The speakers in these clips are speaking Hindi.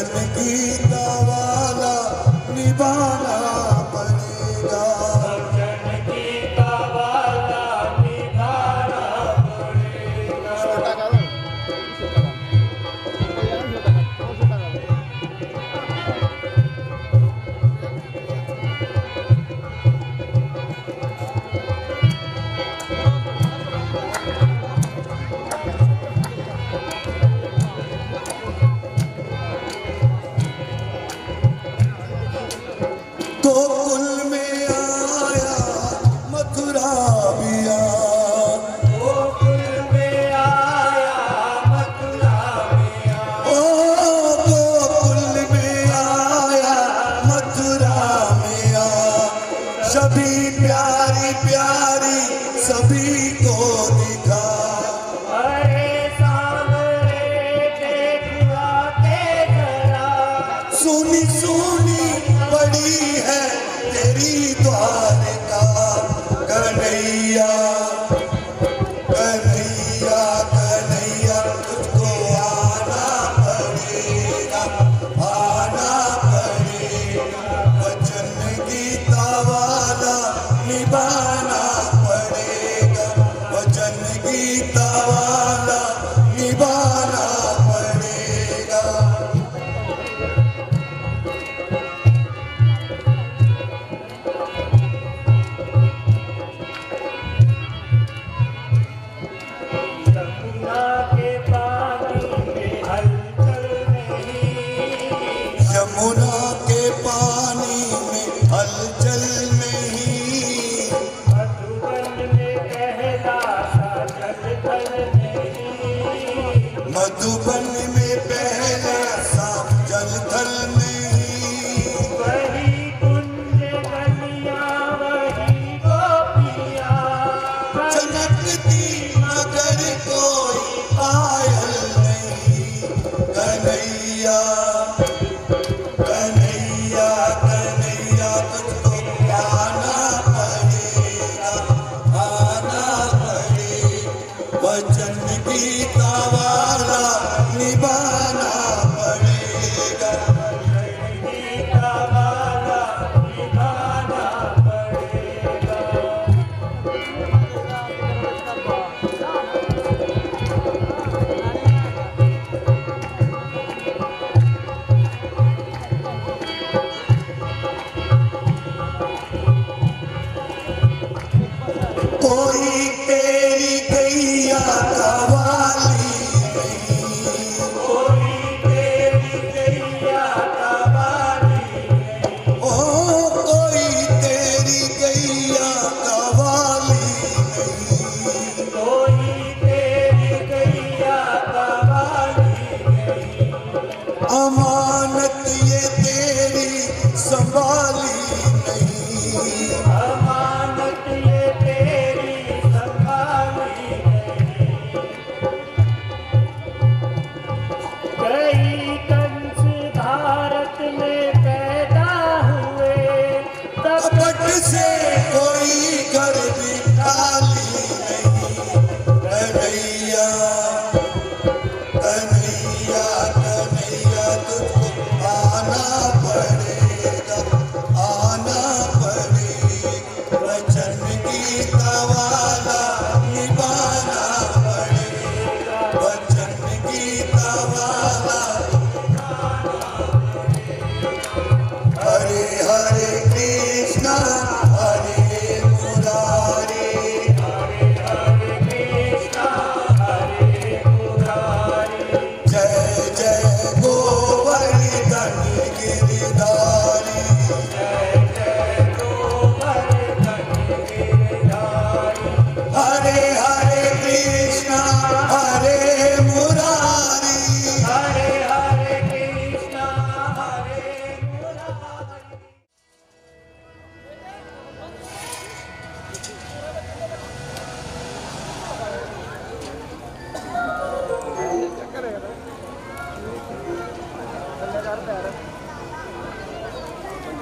वचन गीता वाला निभाना पड़ेगा। वचन गीता वाला निभाना पड़ेगा। गोकुल में आया मथुरा भी आया, गोकुल में आया मथुरा में आया। ओ गोकुल में आया मथुरा में आया, सभी प्यारी प्यारी सभी को दिखा। अरे सामने देखा के जरा, सुनी सुनी बड़ी है तेरी द्वारका, कन्हैया कन्हैया कन्हैया तुझको आना पड़ेगा, आना पड़ेगा। वचन गीता वाला निभाना पड़ेगा, वचन गीता वाला निभाना पड़ेगा। यमुना के पानी में हलचल नहीं, यमुना के पानी में हलचल नहीं, मधुबन में पहला सा जल नहीं, मधुबन में पहला सा जल थल नहीं। वही कुंज गलियां वही गोपियां, चमकती मगर कोई पायल नहीं, कन्हैया कन्हैया कन्हैया तुझको आना पड़ेगा, आना पड़ेगा। वचन गीता वाला निभाना पड़ेगा। गीता वाला निभाना पड़ेगा। कोई तेरी गैया का वाली नहीं, कोई तेरी गैया का वाली नहीं, ओ कोई तेरी गैया का वाली नहीं। कोई तेरी गैया का वाली नहीं, अमानत ये तेरी संभाली नहीं, अमानत ये तेरी संभाली नहीं। कई कंस भारत में पैदा हुए, तब कपट से कोई घर भी खाली नहीं, कन्हैया कन्हैया कन्हैया तुझको आना पड़ेगा, आना पड़ेगा। वचन गीता वाला निभाना पड़ेगा, वचन गीता वाला। हरे हरे कृष्णा हरे मुरारी, हरे हरे कृष्णा हरे मुरारी, जय जय गोवर्धन गिरधारी, जय जय गोवर्धन गिरधारी। हरे हरे कृष्णा हरे मुरारी। हरे हरे कृष्णा हरे मुरारी।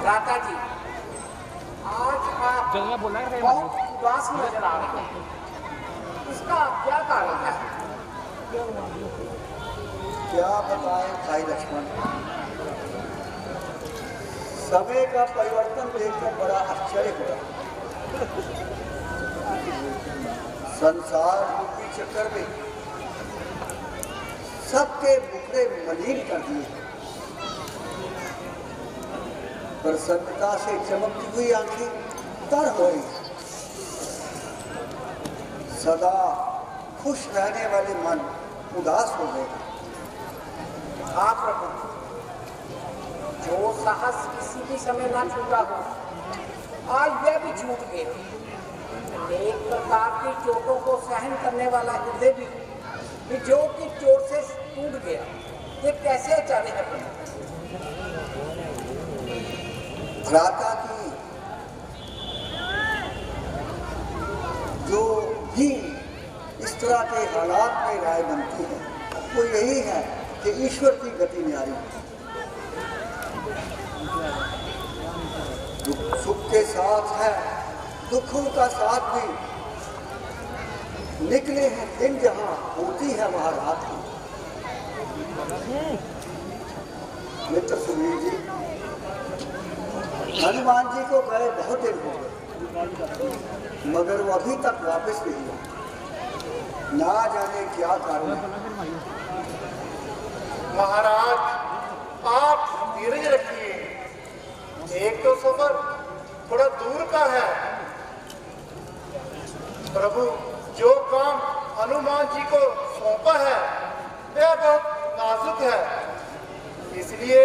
राधा जी, आज आप बहुत उदास नजर आ रहे हैं, उसका क्या कारण है? क्या बताएं भाई लक्ष्मण, समय का परिवर्तन देखकर बड़ा आश्चर्य हुआ। संसार रूपी चक्कर में सबके मुखड़े मलिन कर दिए, प्रसन्नता से चमकती हुई आंखें तर हो रही, सदा खुश रहने वाले मन उदास हो गए। हाँ प्रभु, जो साहस किसी भी समय ना छूटा हो, आज यह भी छूट गया। अनेक प्रकार की चोटों को सहन करने वाला हृदय भी जो की चोट से टूट गया, ये कैसे अचानक है प्रभु? भ्राता की जो भी इस तरह के हालात में राय बनती है वो यही है कि ईश्वर की गति न्यारी। सुख के साथ है, दुखों का साथ भी। निकले हैं दिन जहां होती है वहां रात की। मित्र सुनील जी, हनुमान जी को गए बहुत दिन हो गए, मगर वो अभी तक वापस नहीं हुआ। ना जाने क्या कारण है। महाराज, आप धीरज रखिए। एक तो सफर थोड़ा दूर का है। प्रभु जो काम हनुमान जी को सौंपा है वह बहुत नाजुक है, इसलिए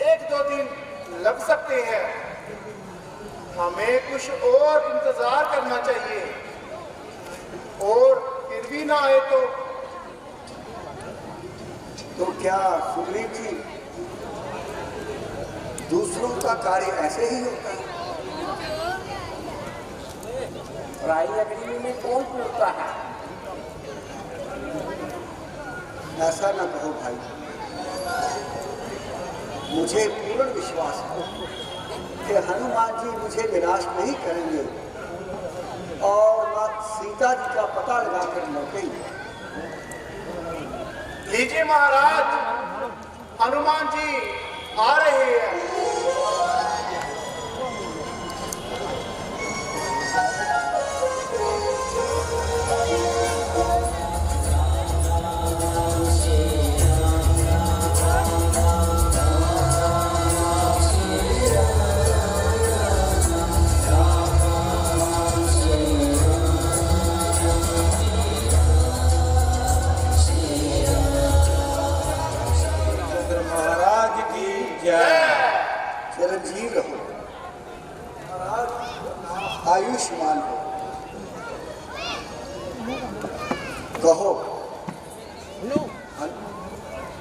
1-2 दिन लग सकते हैं। हमें कुछ और इंतजार करना चाहिए, और फिर भी ना आए तो क्या सुनील जी, दूसरों का कार्य ऐसे ही होता है? पराई अग्नि में कौन पूछता है? ऐसा न कहो भाई, मुझे पूर्ण विश्वास है कि हनुमान जी मुझे निराश नहीं करेंगे और मां सीता जी का पता लगाकर लौटेंगे। लीजिए महाराज, हनुमान जी आ रहे हैं। चिरंजीव रहो, आयुष्मान हो। कहो,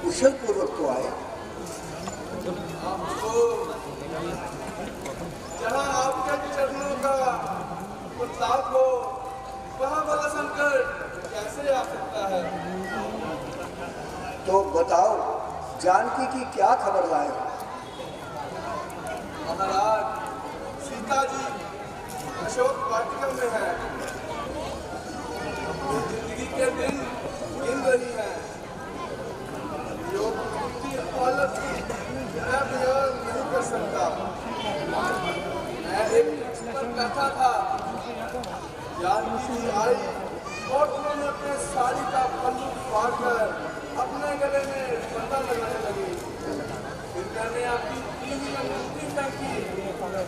कुशल पूर्वक तो आए। जहाँ आपके चरणों का प्रताप हो, वहाँ वाला संकट कैसे आ सकता है? तो बताओ, जानकी की क्या खबर लाए? महाराज, सीता जी अशोक वाटिका में है। वो जिंदगी के दिन गिन रही है। योग की हालत मैं बयान नहीं कर सकता। मैं एक वृक्ष पर बैठा था, जानकी जी आई और उन्होंने अपने साड़ी का पल्लू फाड़कर अपने गले में पता लगाने लगी। फिर मैंने आपकी टीवी में मूर्ति फेंकी,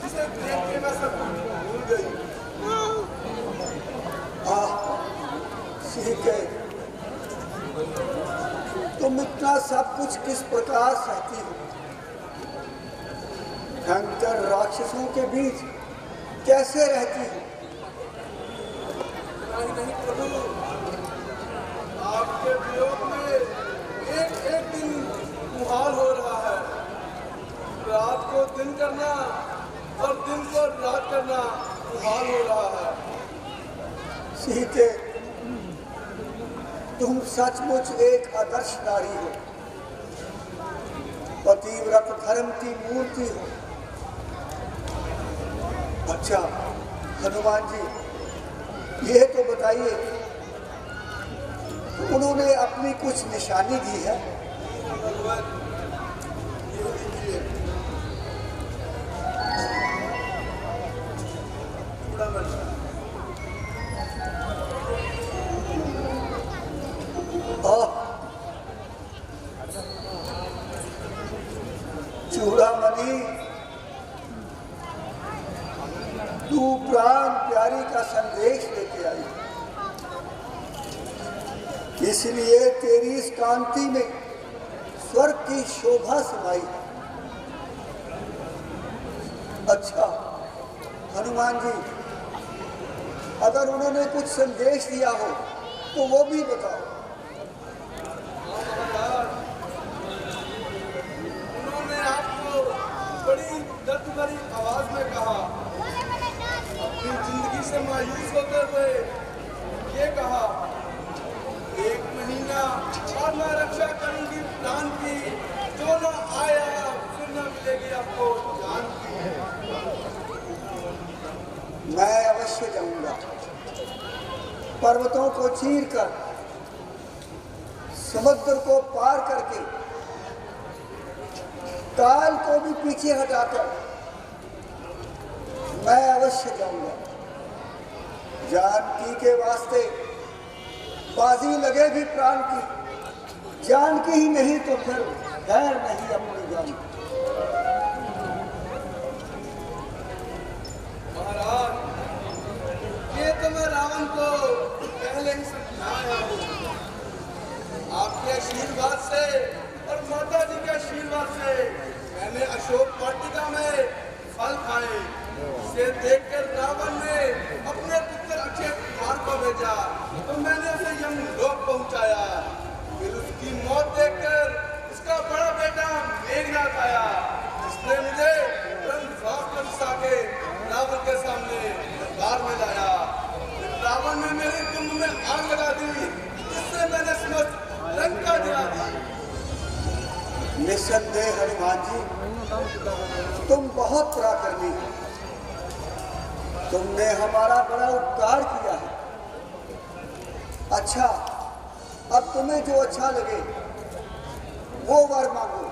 जिसे देख के मैं सब भूल गई। ठीक है, तुम इतना सब कुछ किस प्रकार सहती हो? भयंकर राक्षसों के बीच कैसे रहती हो? नहीं प्रभु, आपके वियोग में एक एक दिन मुहाल हो रहा है। रात को दिन करना और दिन को रात करना मुहाल हो रहा है। सीते, तुम सचमुच एक आदर्श नारी हो, पतिव्रत धर्म की मूर्ति हो। अच्छा हनुमान जी, ये तो बताइए, उन्होंने अपनी कुछ निशानी दी है? इसलिए तेरी इस कांति में स्वर्ग की शोभा समाई है। अच्छा हनुमान जी, अगर उन्होंने कुछ संदेश दिया हो तो वो भी बताओ। उन्होंने आपको बड़ी दर्द भरी आवाज में कहा, अपनी जिंदगी से मायूस होते हुए ये कहा, 1 महीना और मैं रक्षा करूंगी प्राण की, जो न आया फिर न मिलेगी आपको जान की। मैं अवश्य जाऊंगा, पर्वतों को चीर कर, समुद्र को पार करके, काल को भी पीछे हटाकर मैं अवश्य जाऊंगा। जानकी के वास्ते बाजी लगेगी प्राण की, जानकी ही नहीं तो फिर गैर नहीं अपनी जान। महाराज, ये तो मैं रावण को पहले ही समझाया हूँ। आपके आशीर्वाद से और माता जी के आशीर्वाद से मैंने अशोक वाटिका में फल खाए। इसे देखकर रावण ने अपने पुत्र अक्षय कुमार को भेजा, तो मैंने उसे यमलोक पहुंचाया। फिर उसकी मौत देखकर उसका बड़ा बेटा मेघनाथ आया, जिसने मुझे ब्रह्मास्त्र बरसा के रावण के सामने दरबार में लाया। फिर रावण ने मेरे कुंभ में आग लगा दी, जिससे मैंने समस्त लंका जला दी। निस्संदेह हनुमान जी, तुम बहुत पराक्रमी हो। तुमने हमारा बड़ा उपकार किया है। अच्छा, अब तुम्हें जो अच्छा लगे वो वर मांगो।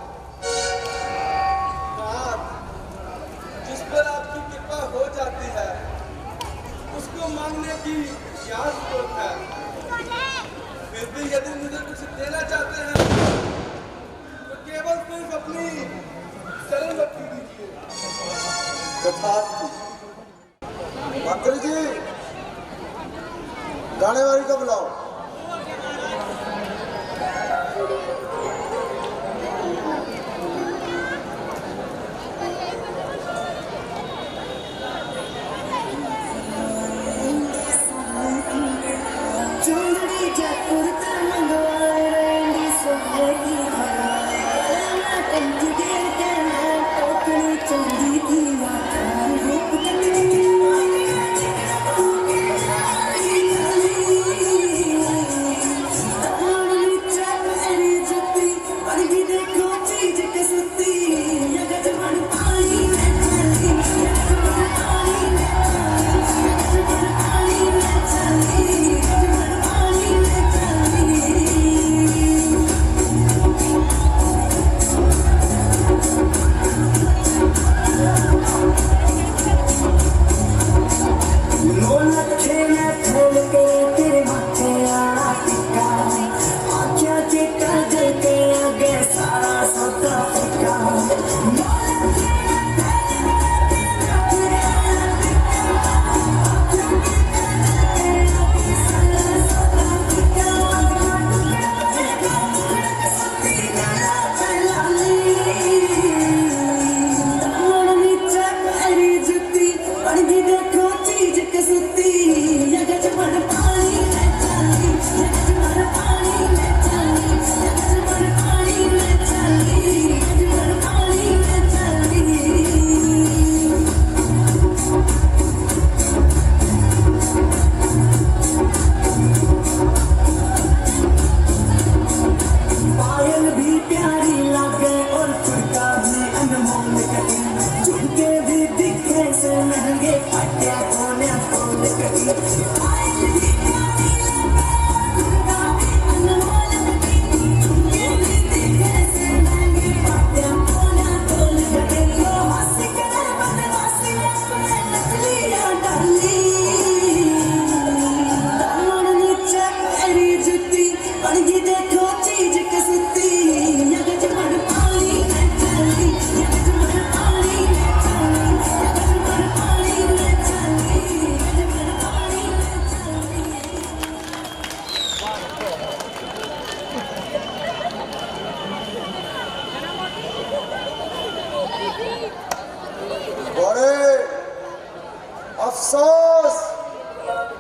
नाथ, जिस पर आपकी कृपा हो जाती है उसको मांगने की क्या जरूरत है। फिर भी यदि मुझे कुछ देना चाहते हैं तो केवल सिर्फ अपनी सरल भक्ति दीजिए। तथास्तु। मंत्री जी, गाने वाली को बुलाओ। Thank you.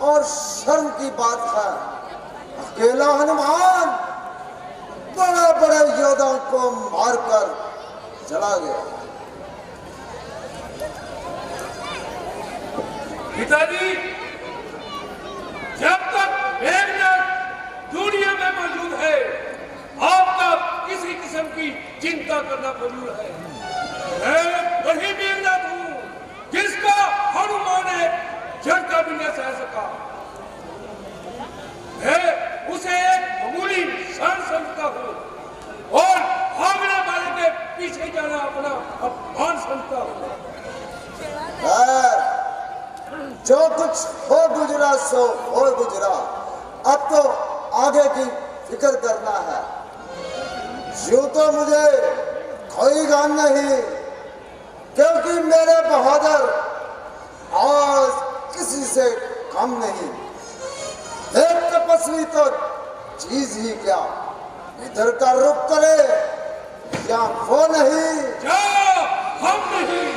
और शर्म की बात है, अकेला हनुमान बड़े बड़े योद्धाओं को मारकर चला गया। पिताजी, जब तक मेघनाथ दुनिया में मौजूद है, आप तक किसी किस्म की चिंता करना फजूल है। मैं वही मेघनाथ हूँ जिसका हनुमान ने झटका भी न सह सका। मैं उसे एक मामूली इंसान समझता हूँ और भागने वाले के पीछे जाना अपना अपमान समझता हूँ। जो कुछ हो गुजरा सो हो गुजरा, अब तो आगे की फिक्र करना है। यूं तो मुझे कोई गम नहीं, क्योंकि मेरे बहादुर आज किसी से कम नहीं। एक तपस्वी तो चीज ही क्या, इधर का रुख करे या वो नहीं, क्या हम नहीं।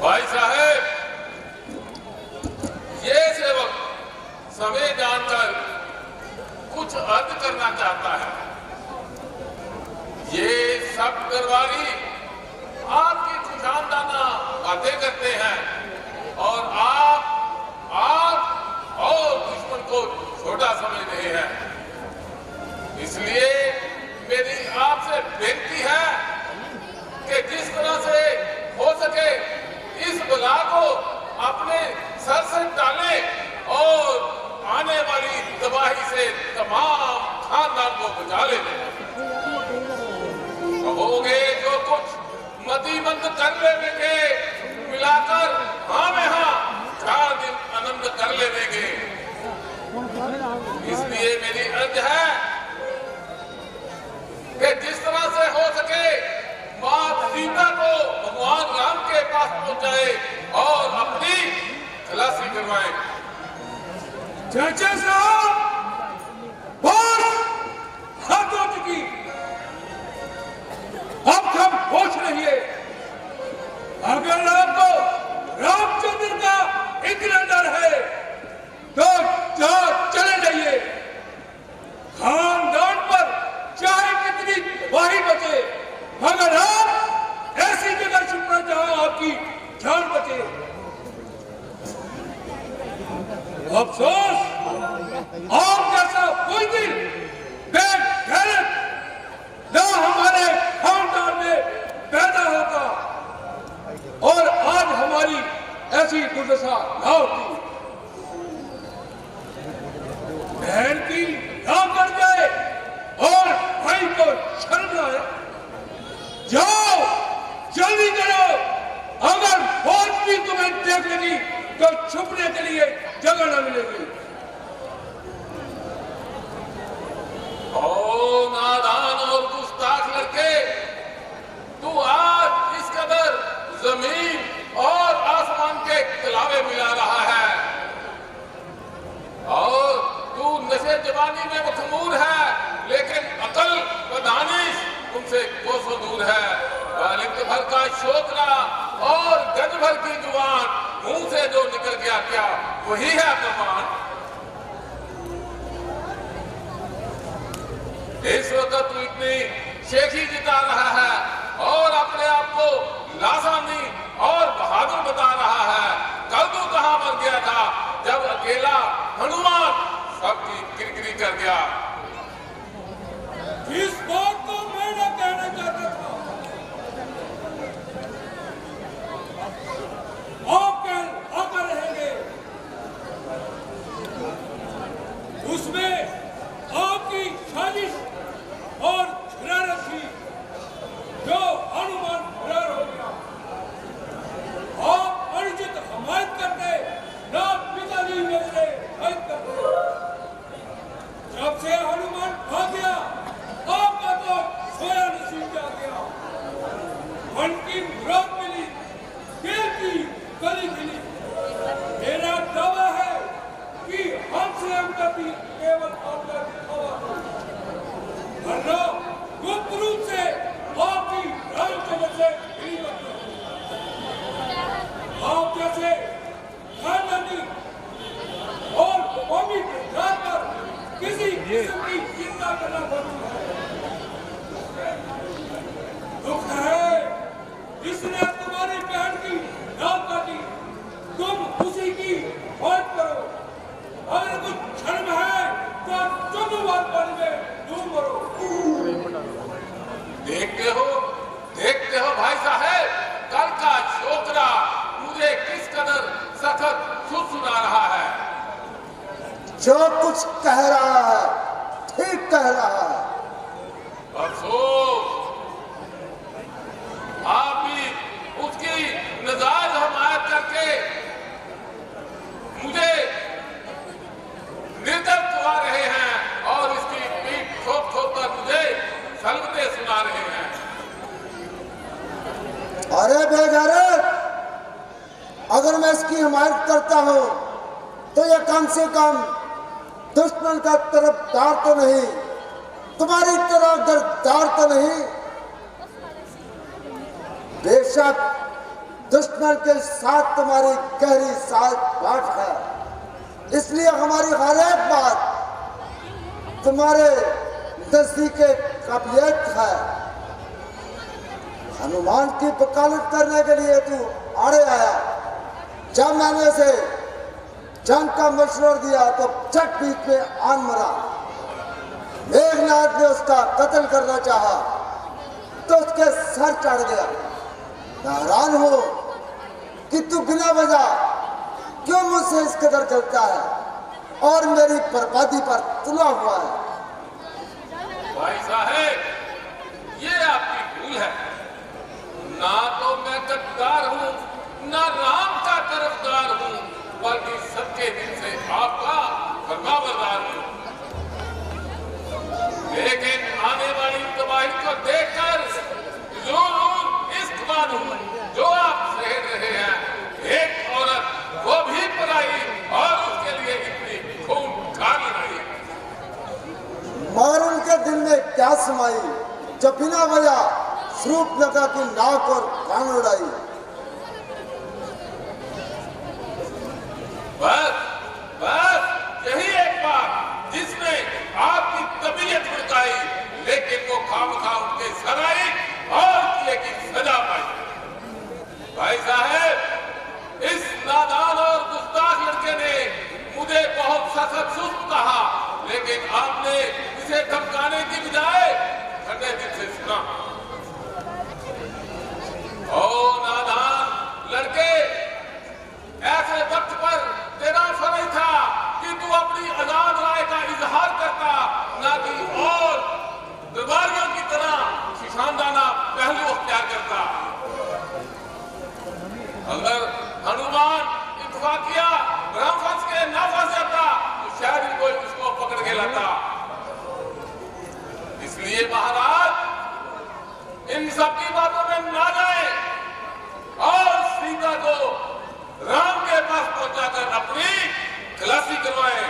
भाई साहब, ये सेवक समय जानकर कुछ अर्ज करना चाहता है। ये सब दरबारी आपकी खुशामदाना बातें करते हैं और आप और दुश्मन को छोटा समझ रहे हैं। इसलिए मेरी आपसे बेनती है कि जिस तरह से हो सके इस बला को अपने सर से डालें और आने वाली तबाही से तमाम खानदान को बचा लें। कहोगे जो कुछ मदीबंद कर लेंगे, मिलाकर हाँ में हाँ 4 दिन आनंद कर लेंगे। इसलिए मेरी अर्ज है कि जिस तरह से हो सके मां सीता को भगवान राम के पास पहुंचाए और अपनी खलासी करवाए। चाचा साहब, बस हद हो चुकी, अब सब होश रहिए। अगर आपको रामचंद्र का इतना डर है तो चले जाइए। खानदान पर चाहे कितनी तबाही बचे, मगर आप ऐसी जगह छुपना जहां आपकी जान बचे। अफसोस, आप जैसा कोई दिल बेगैरत ना हमारे खानदान में पैदा होता और आज हमारी ऐसी दुर्दशा ना होती। बहन की ना कर जाए और भाई को शर्म आए। जाओ, जल्दी करो, अगर फौज भी तुम्हें देख लेगी तो छुपने के लिए जगह न मिलेगी। ओ नादान और गुस्ताख लड़के, तू आज इस कदर जमीन और आसमान के तलावे मिला रहा है और तू नशे जवानी में मखमूर है, लेकिन अकल व दानिश तुमसे कोसों दूर है। बालिग भर का शोकरा और गज भर की जुबान, मुंह से जो निकल गया क्या वही है प्रमाण। इस वक्त तू इतनी शेखी जिता रहा है और अपने आप को लासानी और बहादुर बता रहा है। कल तू कहां मर गया था जब अकेला हनुमान सबकी किरकिरी कर गया। इस बात को मैं न कहना चाहता था, आकर रहेंगे, उसमें आपकी साजिश और शरारत थी जो हनुमान फरार हो गया। से खानदानी और कौमी बुनियाद पर किसी किस्म की चिंता करना जरूरी है। दुख है जिसने तुम्हारी बहन की नाक काटी, तुम उसी की मौत करो। अगर कुछ धर्म है तो तुम पानी में डूब मरो। देखते हो भाई साहब, कल का छोकरा मुझे किस कदर सखत सुना रहा है। जो कुछ कह रहा है ठीक कह रहा है। अफसोस आप भी उसकी नजायज हमायत करके मुझे निर्दय करवा रहे हैं और इसकी पीठ ठोक ठोक कर मुझे सलबते सुना रहे हैं। अरे बेगैरत, अगर मैं इसकी हिमायत करता हूं तो ये कम से कम दुश्मन का तरफदार तो नहीं, तुम्हारी तरह गद्दार तो नहीं। बेशक दुश्मन के साथ तुम्हारी गहरी साथ बात है, इसलिए हमारी हर एक बात तुम्हारे नजदीक काबिलियत है। हनुमान की वकालत करने के लिए तू आड़े आया। जब मैंने उसे जंग का मशवरा दिया तो चट पीट में आन मरा। मेघनाथ ने उसका कत्ल करना चाहा तो उसके सर चढ़ गया। मैं हैरान हूं कि तू बिना वजह क्यों मुझसे इस कदर जलता है और मेरी बर्बादी पर तुला हुआ है। भाई साहब, ये आपकी भूल है। ना तो मैं गद्दार हूँ, ना राम का तरफदार हूँ, बल्कि सच्चे दिल से आपका फरमाबरदार हूँ। लेकिन आने वाली तबाही को देखकर जो इस्तेमाल हूँ जो आप सह रहे हैं। एक औरत, वो भी पराई, और उसके लिए इतनी खून खान लड़ाई। मार उनके दिल में क्या समाई जब बिना वजह स्वरूप लगा की नाक और कान उड़ाई। बस यही एक बात जिसने आपकी तबीयत भड़काई, लेकिन वो खामखा उनके सराई और किए की सजा पाई। भाई साहब, इस नादान और गुस्ताख लड़के ने मुझे बहुत सख्त सुस्त कहा, लेकिन आपने इसे धमकाने की बजाय ठंडे दिल से सुना। ओ नादान लड़के, ऐसे वक्त पर तेरा फर्ज था कि तू अपनी आजाद राय का इजहार करता, ना कि और दरबारियों की तरह शिशानदाना पहलू अख्तियार करता। अगर हनुमान इत्तफाकिया ब्रह्मवंश के ना फंस जाता तो शायद ही कोई उसको पकड़ के लाता। इसलिए महाराज, इन सब की बातों में ना जाए और सीता को राम के पास पहुंचाकर अपनी खलासी करवाए।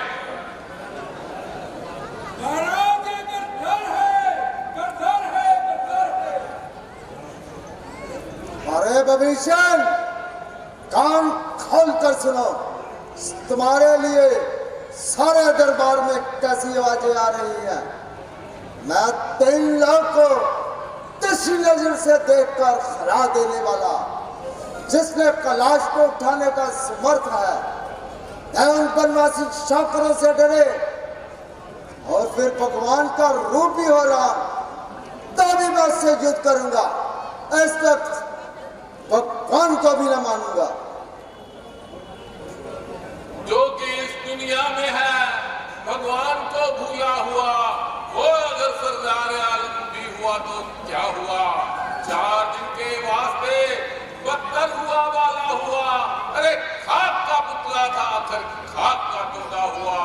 महाराज ये गद्दार है, गद्दार है, गद्दार है। अरे बबीशन, कान खोल कर सुनो। तुम्हारे लिए सारे दरबार में कैसी आवाजें आ रही हैं। मैं 3 लोग को तिरछी नजर से देखकर हरा देने वाला, जिसने कलाश को उठाने का समर्थ है, मैं उन बनवासी शौकरों से डरे और फिर भगवान का रूप भी हो रहा तो भी मैं उससे युद्ध करूंगा। इस वक्त भगवान को भी न मानूंगा। जो कि इस दुनिया में है भगवान को भूला हुआ, वो अगर सरदार आलम भी हुआ तो क्या हुआ। 4 दिन के वास्ते बदतर हुआ वाला हुआ। अरे खाक का पुतला था, आखिर खाक का टुकड़ा हुआ।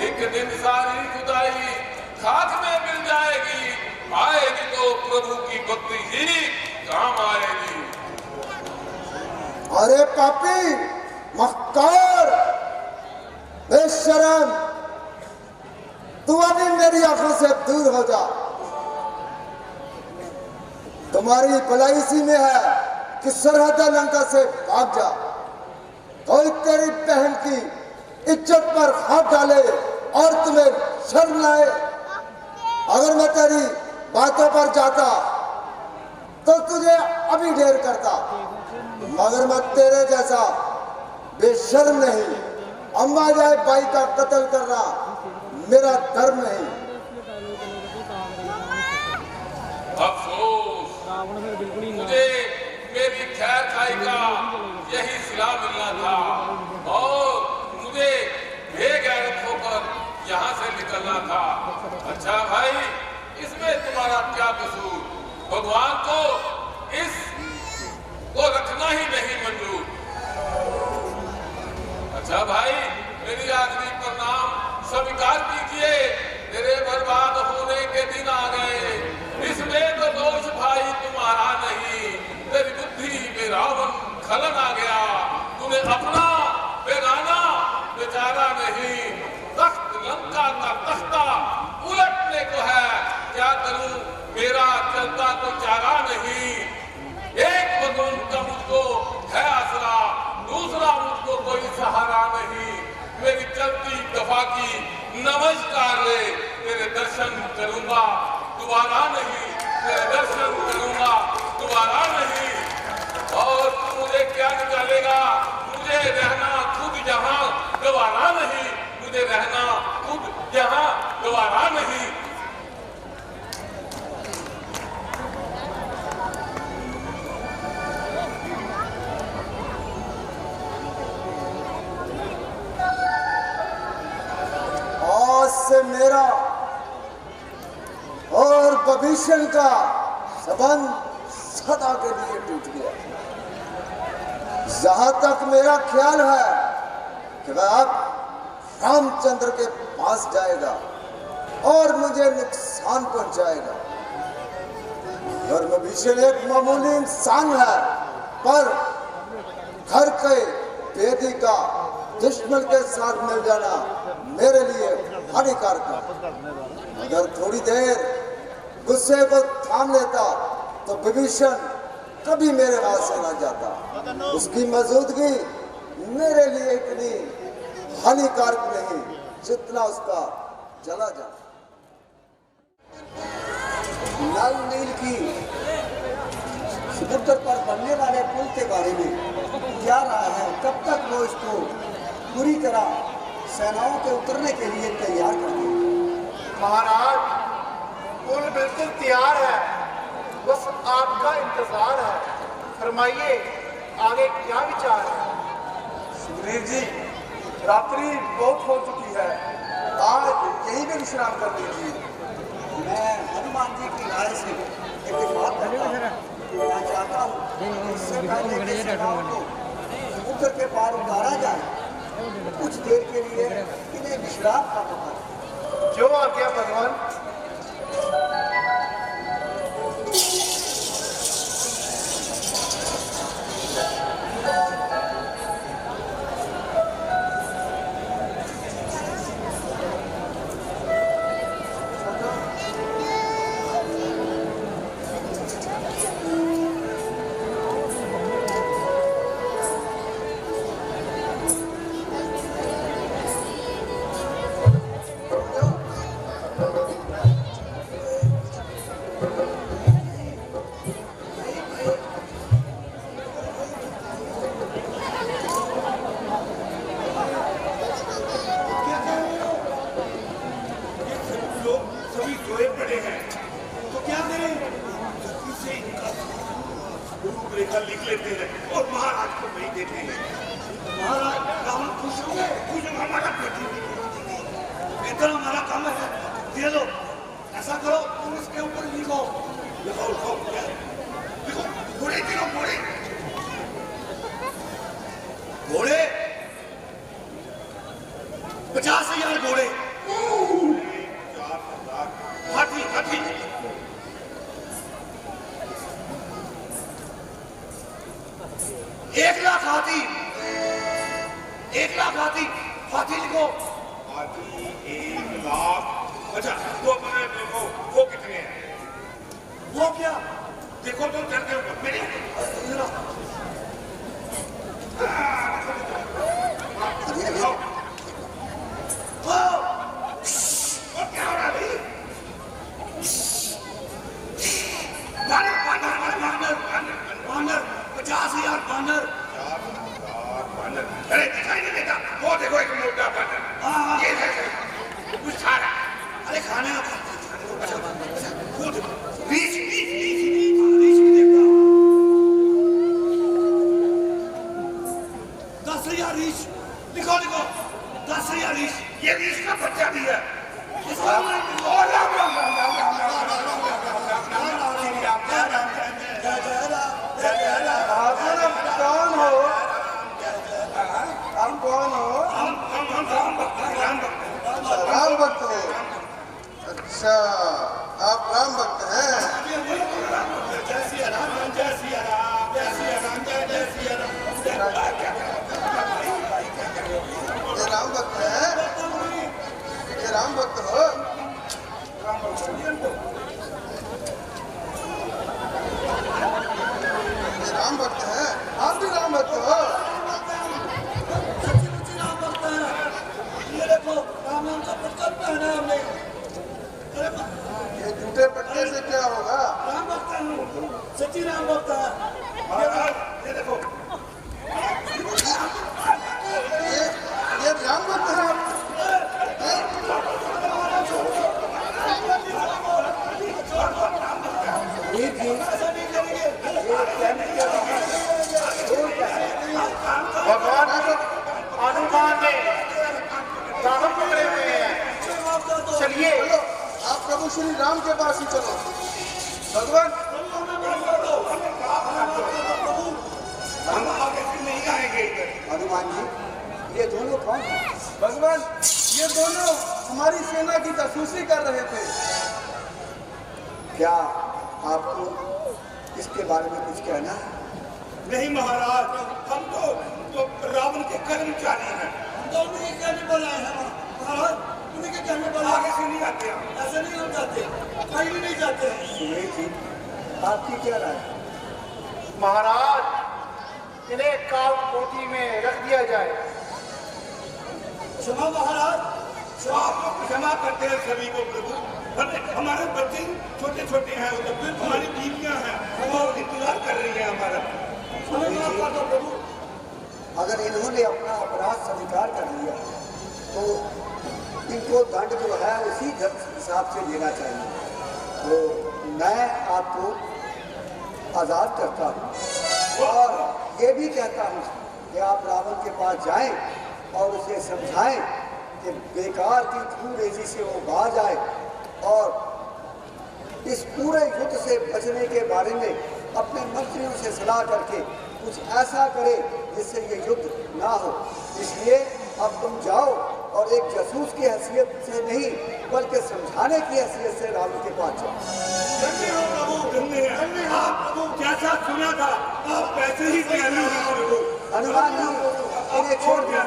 एक दिन सारी जुदाई खाक में मिल जाएगी, आएगी तो प्रभु की भक्ति ही काम आएगी। अरे पापी, मक्कार, बेशरम, तू अभी मेरी आंखों से दूर हो जा। तुम्हारी भलाई इसी में है कि सरहद लंका से भाग जा। कोई तेरी बहन की इज्जत पर हाथ डाले और तुम्हें शर्म न आए। अगर मैं तेरी बातों पर जाता तो तुझे अभी ढेर करता, मगर मैं तेरे जैसा बेशर्म नहीं। अम्मा जाए भाई का कत्ल करना मेरा धर्म नहीं। अफसोस, मुझे मेरी खैर खाई का यही सिला मिलना था और मुझे बेगैरत होकर यहाँ से निकलना था। अच्छा भाई, इसमें तुम्हारा क्या कसूर? भगवान को इसको रखना ही नहीं मंजूर। अच्छा भाई, मेरी आखिरी प्रणाम स्वीकार कीजिए। तेरे बर्बाद होने के दिन आ गए। इसमें तो दोष भाई तुम्हारा नहीं, तेरी बुद्धि में रावण खलन आ गया। तूने अपना बेगाना बेचारा नहीं, तख्त लंका का तख्ता उलटने को है। क्या करूं, मेरा चलता तो चारा नहीं। एक बदून का मुझको है आसरा, दूसरा मुझको कोई सहारा नहीं। मेरी चलती दफा की नमस्कार रे, तेरे दर्शन करूंगा दोबारा नहीं, तेरे दर्शन करूंगा दोबारा नहीं। और तू मुझे क्या निकालेगा? मुझे रहना खुद जहां दोबारा नहीं, मुझे रहना खुद जहां दोबारा नहीं। से मेरा और विभीषण का संबंध सदा के लिए टूट गया। जहां तक मेरा ख्याल है कि वह अब रामचंद्र के पास जाएगा और मुझे नुकसान पहुंचाएगा। और विभीषण एक मामूली इंसान है, पर घर के बेदी का दुश्मन के साथ मिल जाना मेरे लिए हानिकारक है। अगर थोड़ी देर गुस्से को थाम लेता तो विभीषण कभी मेरे हाथ से न जाता। उसकी मौजूदगी मेरे लिए इतनी हानिकारक नहीं जितना उसका चला जाना। नल नील की समुद्र पर बनने वाले पुल के बारे में क्या राय है? कब तक वो इसको पूरी तरह सेनाओं के उतरने के लिए तैयार करते हैं? महाराज, पुल बिल्कुल तैयार है, बस आपका इंतजार है। फरमाइए, आगे क्या विचार है? सुग्रीव जी, रात्रि बहुत हो चुकी है, आज यहीं पे विश्राम कर लीजिए। मैं हनुमान जी की राय से इत्तेफाक करता हूं। मैं चाहता हूँ इससे पहले कि सेनाओं को समुद्र के पार उतारा जाए, कुछ देर के लिए इन्हें विश्राम का मौका दें। जो आज्ञा भगवान। लिख लेते हैं और महाराज को वही देते हैं। महाराज रावण खुश होंगे, खुश हमारा इतना हमारा काम है, दे दो। ऐसा करो, तुम इसके ऊपर लिखो, लिखो लिखो लिखो, घोड़े गिरो, घोड़े घोड़े 50,000 घोड़े, हाथी हाथी 1,00,000 हाथी, 1,00,000 हाथी, हाथी लिखो। हाथी 1,00,000। अच्छा वो कितने हैं? वो क्या देखो तो मेरे 10,000 रीछ। लिखो लिखो 10,000 रीछ। ये रीछ का बच्चा भी है। इसको राम राम राम राम राम राम राम राम राम राम राम कौन हो? आप कौन हो? राम भक्त हो? अच्छा, आप राम भक्त हैं? जय सिया राम जय सिया राम जय सिया राम जय सिया राम। ये राम भक्त हैं? ये राम भक्त हो? ये राम भक्त हैं? आप भी राम भक्त हो? राम भक्त है। ये देखो राम नाम का पत्थर पहना है हमने। ये झूठे पट्टे से क्या होगा? राम भक्त हूँ, सच्ची राम भक्त है। ये देखो ये राम भक्त है आप? भगवान हनुमान ने रावण पकड़े हुए हैं। चलिए चलो, आप प्रभु श्री राम के पास ही चलो। भगवान हम आगे से नहीं आएंगे। हनुमान जी, ये दोनों कौन हैं? भगवान, ये दोनों हमारी सेना की जासूसी कर रहे थे। क्या आपको इसके बारे में कुछ कहना है? नहीं महाराज, हम तो रावण के कर्मचारी हैं। हम तो उन्हीं के कहने पर आए हैं महाराज। उन्हीं के कहने पर आगे से नहीं आते हम। ऐसे नहीं हम जाते, कहीं भी नहीं जाते हैं। सुरेश जी, आपकी क्या राय है? महाराज, इन्हें काल कोठी में रख दिया जाए। क्षमा महाराज, क्षमा करते हैं सभी को प्रभु। हमारे बच्चे छोटे छोटे हैं, हमारी बीवियां हैं, वो इंतजार कर रही हैं हमारा। प्रभु, अगर इन्होंने अपना अपराध स्वीकार कर लिया तो इनको दंड जो है उसी हिसाब से लेना चाहिए। तो मैं आपको आज़ाद करता हूँ और ये भी कहता हूँ कि आप रावण के पास जाएं और उसे समझाएं कि बेकार की खूंरेजी से वो बाज आए और इस पूरे युद्ध से बचने के बारे में अपने मंत्रियों से सलाह करके कुछ ऐसा करे जिससे ये युद्ध ना हो। इसलिए अब तुम जाओ और एक जासूस की हैसियत से नहीं बल्कि समझाने की हैसियत से रावण के पास जाओ। धन्य हो प्रभु, धन्य है। आप प्रभु जैसा सुना था आप वैसे ही तैयारी हैं प्रभु। हनुमान जी, इन्हें छोड़ दिया।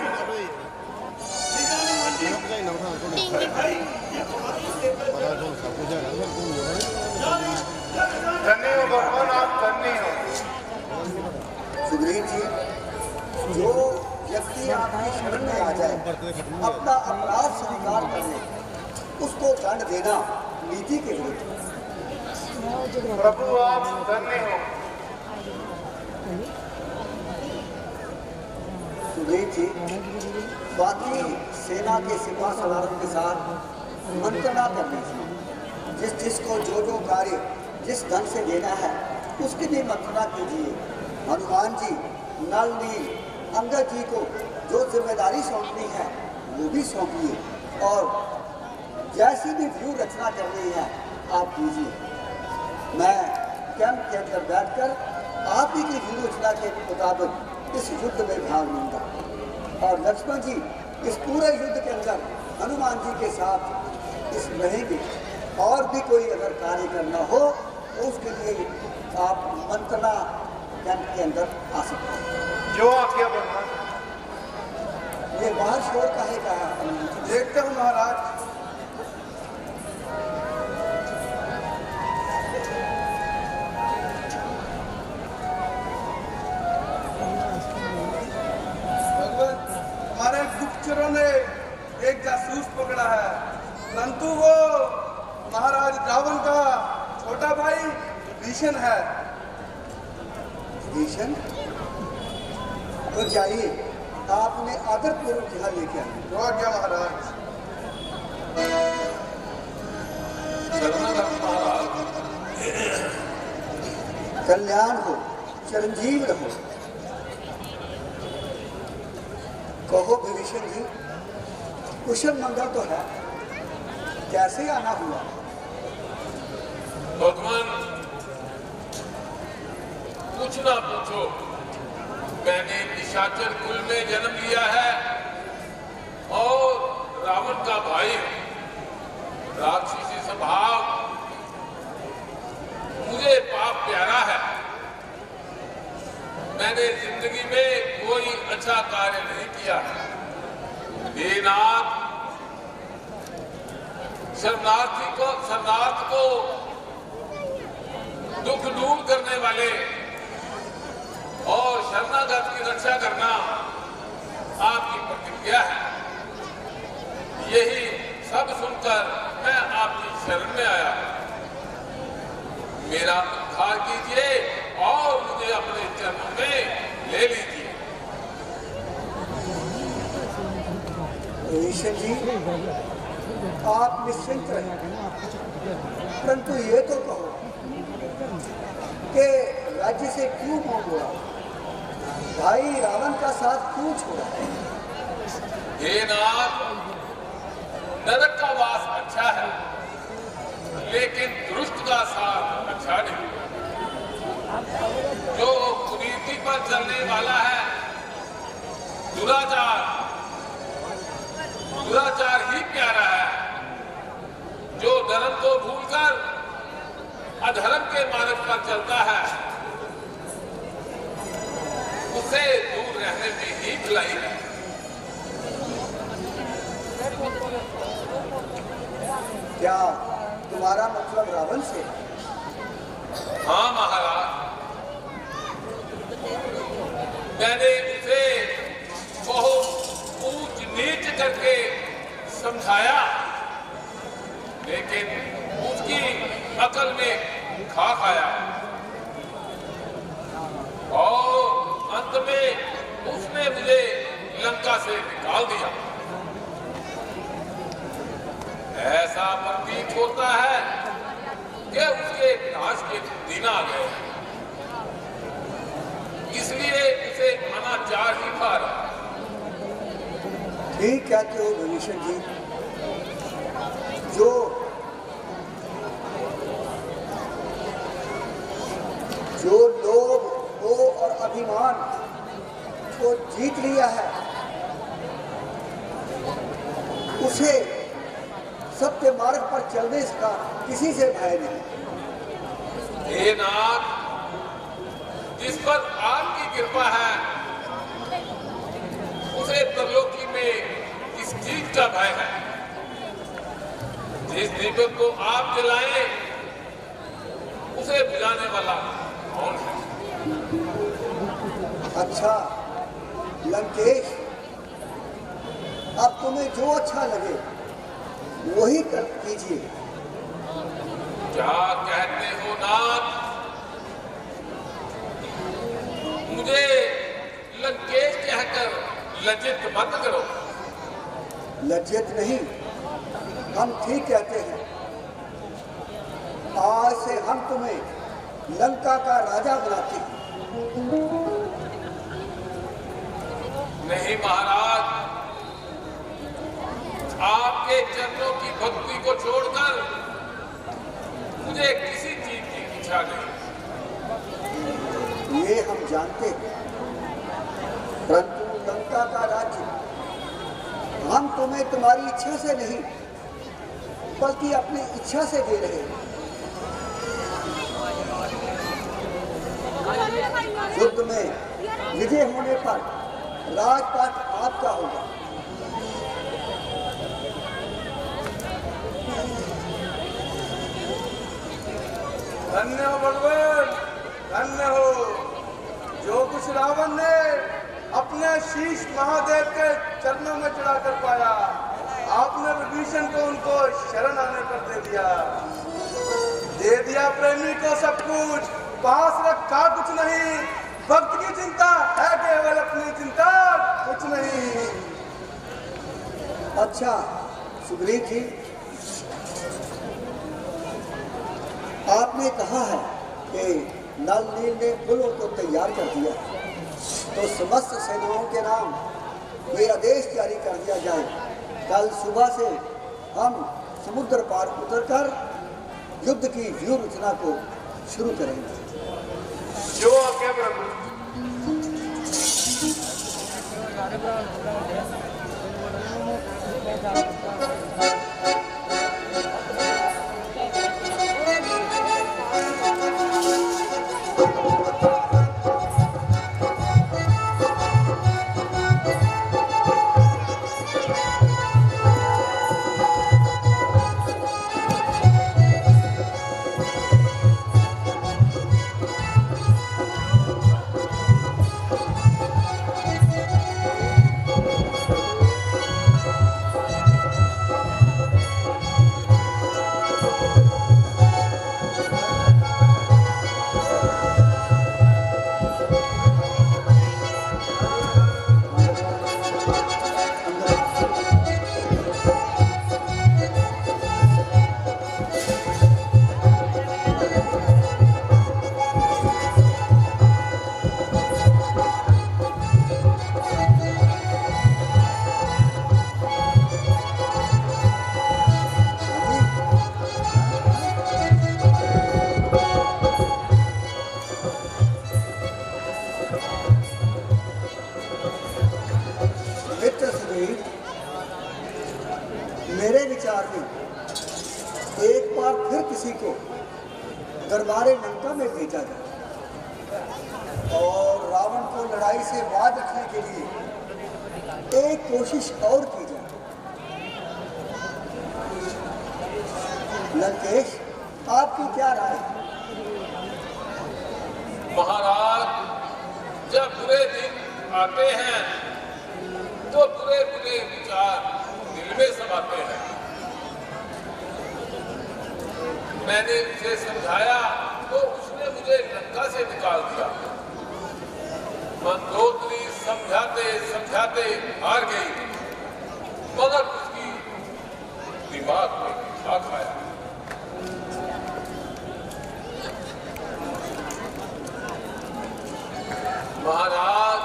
धन्य हो भगवान, आप धन्य हो। सुग्रीव जी, जो व्यक्ति आपकी शरण में आ जाए अपना अपराध स्वीकार करने उसको दंड देना नीति के विरुद्ध। प्रभु आप धन्य हो। सुग्रीव जी, बाकी सेना के सिपा सलारों के साथ मंत्रणा करनी चाहिए। जिसको जो कार्य जिस ढंग से लेना है उसकी भी मंत्रणा कीजिए। हनुमान जी, नल नील, अंगद जी को जो जिम्मेदारी सौंपनी है वो भी सौंपिए और जैसी भी व्यू रचना करनी है आप कीजिए। मैं कैंप के अंदर बैठकर आप ही की व्यू रचना के मुताबिक इस युद्ध में भाग लूंगा और लक्ष्मण जी इस पूरे युद्ध के अंदर हनुमान जी के साथ इस रहेंगे। और भी कोई अगर कार्य करना हो तो उसके लिए आप मंत्रणा कैंप के अंदर आ सकते हैं। जो आज्ञा भगवान। ये बाहर शोर काहे का है? देखते हो महाराज। भगवान, हमारे गुप्तचरों ने एक जासूस पकड़ा है, परंतु वो महाराज रावण का छोटा भाई भीषण है। भीषण? तो जाइए, आपने आदरपूर्वक यहाँ लेके आए। जो आज्ञा महाराज। कल्याण हो, चिरंजीव रहो। कहो विभीषण जी, कुशल मंगल तो है, कैसे आना हुआ? भगवान कुछ ना पूछो, मैंने निशाचर कुल में जन्म लिया है और रावण का भाई राक्षसी स्वभाव, मुझे पाप प्यारा है। मैंने जिंदगी में कोई अच्छा कार्य नहीं किया। हे नाथ, शरणार्थ को दुख दूर करने वाले और शरणागत की रक्षा करना आपकी प्रतिज्ञा है। यही सब सुनकर मैं आपकी शरण में आया। मेरा उद्धार कीजिए और मुझे अपने चरणों में ले लीजिए। विभीषण जी, आप निश्चिंत रहें, परंतु ये तो कहो कि राज्य से क्यों मोह, भाई रावण का साथ क्यों छोड़ा? हे नाथ, नरक का वास अच्छा है, लेकिन दुष्ट का साथ अच्छा नहीं। जो कुरीति पर चलने वाला है, दुराचार ही प्यारा है। जो धर्म को भूलकर अधर्म के मार्ग पर चलता है, उसे दूर रहने में ही भलाई है। क्या तुम्हारा मतलब रावण से? हाँ महाराज, मैंने उसे बहुत ऊंच नीच करके समझाया, लेकिन उसकी अकल में घा खाया और अंत में उसने मुझे लंका से निकाल दिया। ऐसा प्रतीत होता है कि उसके विनाश के दिन आ गए, इसलिए उसे अनाचार ही खा रहा। ठीक कहते हो विभीषण जी, जो लोभ, मोह और अभिमान को जीत लिया है, उसे सत्य मार्ग पर चलने का किसी से भय नहीं। हे नाथ, जिस पर आपकी कृपा है, उसे परलोकी में किस चीज का भय है? जिस दीपक को आप जलाएं, उसे बुझाने वाला कौन है? अच्छा लंकेश, अब तुम्हें जो अच्छा लगे वही कर कीजिए। क्या कहते हो नाथ? मुझे लंकेश कहकर लज्जित मत करो। लज्जित नहीं, हम ठीक कहते हैं। आज से हम तुम्हें लंका का राजा बनाते हैं। नहीं महाराज, आपके चरणों की भक्ति को छोड़कर मुझे किसी चीज की इच्छा नहीं। ये हम जानते हैं, परंतु लंका का राज्य हम तुम्हें तुम्हारी इच्छा से नहीं, बल्कि अपनी इच्छा से दे रहे हैं। युद्ध में विजय होने पर राजपाट आपका होगा। धन्य हो भगवान, धन्य हो। जो कुछ रावण ने अपने शीश महादेव के चरणों में चढ़ा कर पाया, आपने विभीषण को उनको शरण आने पर दे दिया प्रेमी को सब कुछ, पास रखा कुछ नहीं। भक्त की चिंता है केवल अपनी चिंता, कुछ नहीं। अच्छा सुग्रीव जी, आपने कहा है कि नल नील ने पुलों को तैयार कर दिया, तो समस्त सेनाओं के नाम ये आदेश जारी कर दिया जाए, कल सुबह से हम समुद्र पार उतरकर युद्ध की व्यूह रचना को शुरू करेंगे। जो आज्ञा प्रभु। मेरे विचार में एक बार फिर किसी को दरबारे लंका में भेजा जाए और रावण को लड़ाई से बाज रखने के लिए एक कोशिश और की जाए। लंकेश, आपकी क्या राय है? महाराज, जब बुरे दिन आते हैं तो बुरे बुरे विचार दिल में समाते हैं। मैंने उसे समझाया तो उसने मुझे लंका से निकाल दिया। मंदोदरी समझाते समझाते हार गई, मगर उसकी दिमाग में खाक आया। महाराज,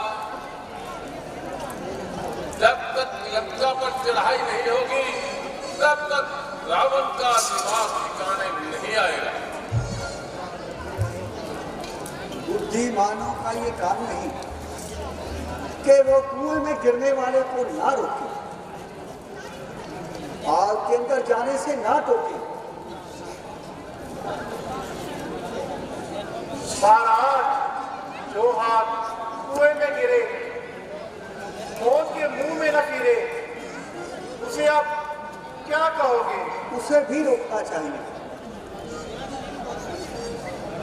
जब तक लंका पर चढ़ाई नहीं होगी तब तक रावण का दिमाग ठिकाने नहीं आएगा। बुद्धिमानों का ये काम नहीं कि वो कुएं में गिरने वाले को ना रोके, आग के अंदर जाने से ना टोके। महाराज, जो हाथ कुएं में गिरे, मौत के मुंह में न फिरे, उसे आप क्या कहोगे? उसे भी रोकना चाहिए।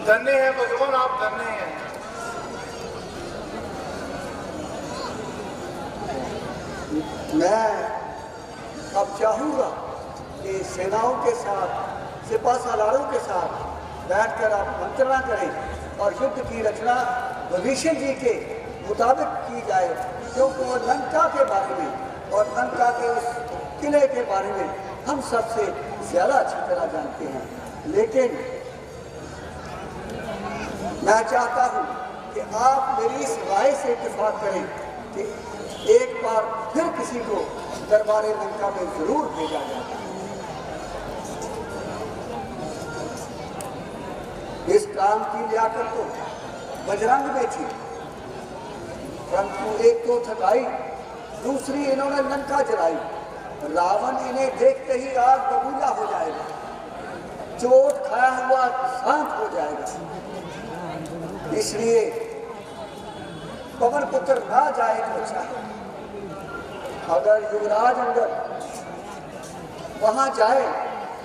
धन्य है भगवान, आप धन्य हैं। मैं अब चाहूंगा कि सेनाओं के साथ, सिपा सालारों के साथ बैठकर आप मंत्रणा करें और युद्ध की रचना भविष्य जी के मुताबिक की जाए, क्योंकि वो लंका के बारे में और लंका के उस किले के बारे में हम सबसे ज्यादा अच्छी तरह जानते हैं। लेकिन मैं चाहता हूं कि आप मेरी इस राय से इत्तेफाक करें कि एक बार फिर किसी को दरबारे लंका में जरूर भेजा जाए। इस काम की लियाकत तो बजरंग में थी, परंतु एक तो थकाई, दूसरी इन्होंने लंका जलाई। रावण इन्हें देखते ही आग बबूला हो जाएगा, चोट खाया हुआ शांत हो जाएगा। इसलिए पवन पुत्र ना जाए तो अच्छा है। अगर युवराज अंदर वहां जाए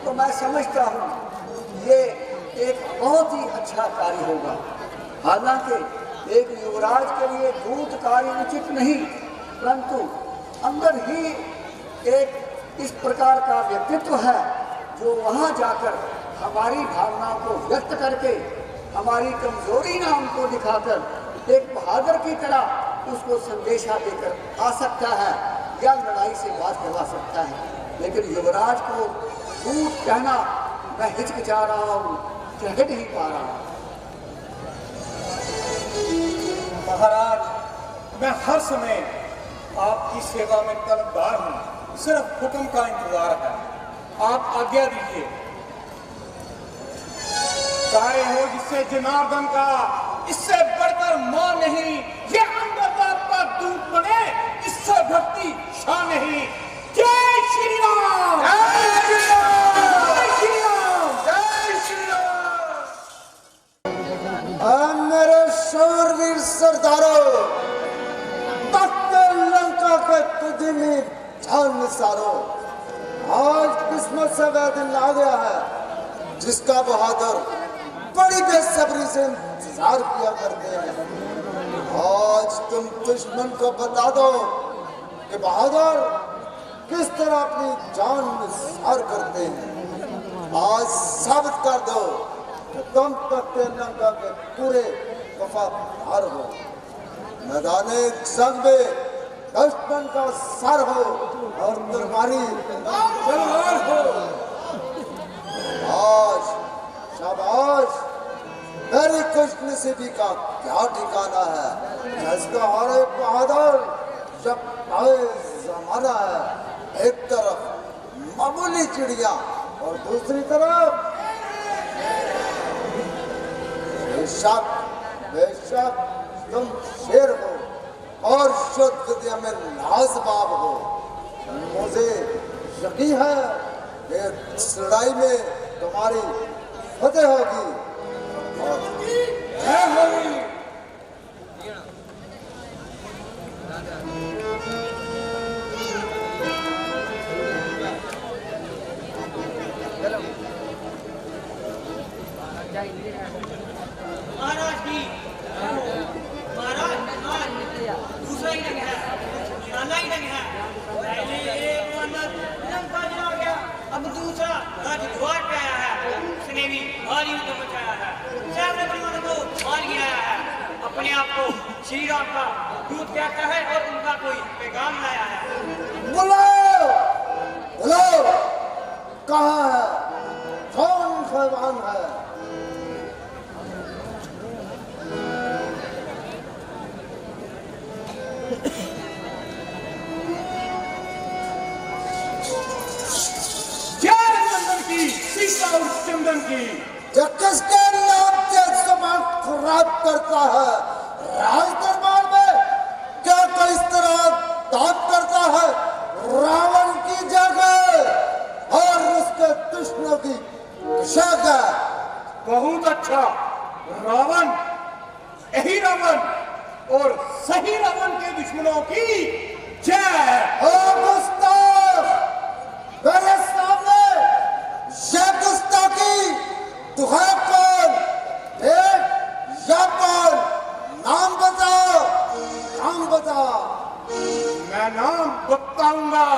तो मैं समझता हूं ये एक बहुत ही अच्छा कार्य होगा। हालांकि एक युवराज के लिए दूत कार्य उचित नहीं, परंतु अंदर ही एक इस प्रकार का व्यक्तित्व है जो वहां जाकर हमारी भावनाओं को व्यक्त करके, हमारी कमजोरी ना उनको दिखाकर एक बहादुर की तरह उसको संदेशा देकर आ सकता है या लड़ाई से बात करवा सकता है। लेकिन युवराज को दूत कहना मैं हिचकिचा रहा हूँ, कह नहीं पा रहा हूँ। महाराज, मैं हर समय आपकी सेवा में तलबदार हूँ, सिर्फ हुक्म का इंतजार है। आप आज्ञा दीजिए। गाय हो जिससे जनार्दन का, इससे बढ़कर मां नहीं, ये अन्नदाता का दूध बने, इससे भक्ति शान नहीं। जय श्री राम, जय श्री राम, जय श्री राम, जय श्री राम। मेरे शूरवीर सरदारों, तख्त लंका के तुझी जान निसारो, आज किस्मत से वह दिन आ गया है जिसका बहादुर बड़ी बेसब्री से इंतजार किया करते हैं। आज तुम दुश्मन को बता दो कि बहादुर किस तरह अपनी जान निसार करते हैं। आज साबित कर दो कि तुम तख्त लंका के पूरे वफादार हो, मैदाने जंग में दुश्मन का सर हो और तुम्हारी तलवार हो। आज शाबाश, मेरी खुशनसीबी का क्या ठिकाना है, जिसका हर एक बहादुर जब आए जमाना है। एक तरफ मामूली चिड़िया और दूसरी तरफ बेशक तुम शेर हो और शुद्ध विद्या में लाजवाब हो। मुझे यकीन है कि इस लड़ाई में तुम्हारी फतेह होगी और जय होगी। महाराज जी, महाराज दूसरा ही रंग है, निराला ही रंग है। पहले एक मन्नत लंका जा गया, अब दूसरा राजद्वार पे आया है। उसने भी भारी युद्ध मचाया है, सैकड़ों परिवारों को मार गिराया है, अपने आप को श्री राम का दूत कहता है और उनका कोई पैगाम लाया है। बुलाओ बुलाओ, कहाँ है, कौन फैवान है? सीता और चंदन की जो किसके नाम से समाज खराब करता है, राज दरबार में क्या कोई इस तरह दान करता है रावण की जगह और उसके दुश्मनों की जगह? बहुत अच्छा, रावण, यही रावण और सही रावण के दुश्मनों की जय। ओ गुस्ताख, मेरे सामने ये गुस्ताखी तू है कौन? या कौन? नाम बता, नाम बता। मैं नाम बताऊंगा,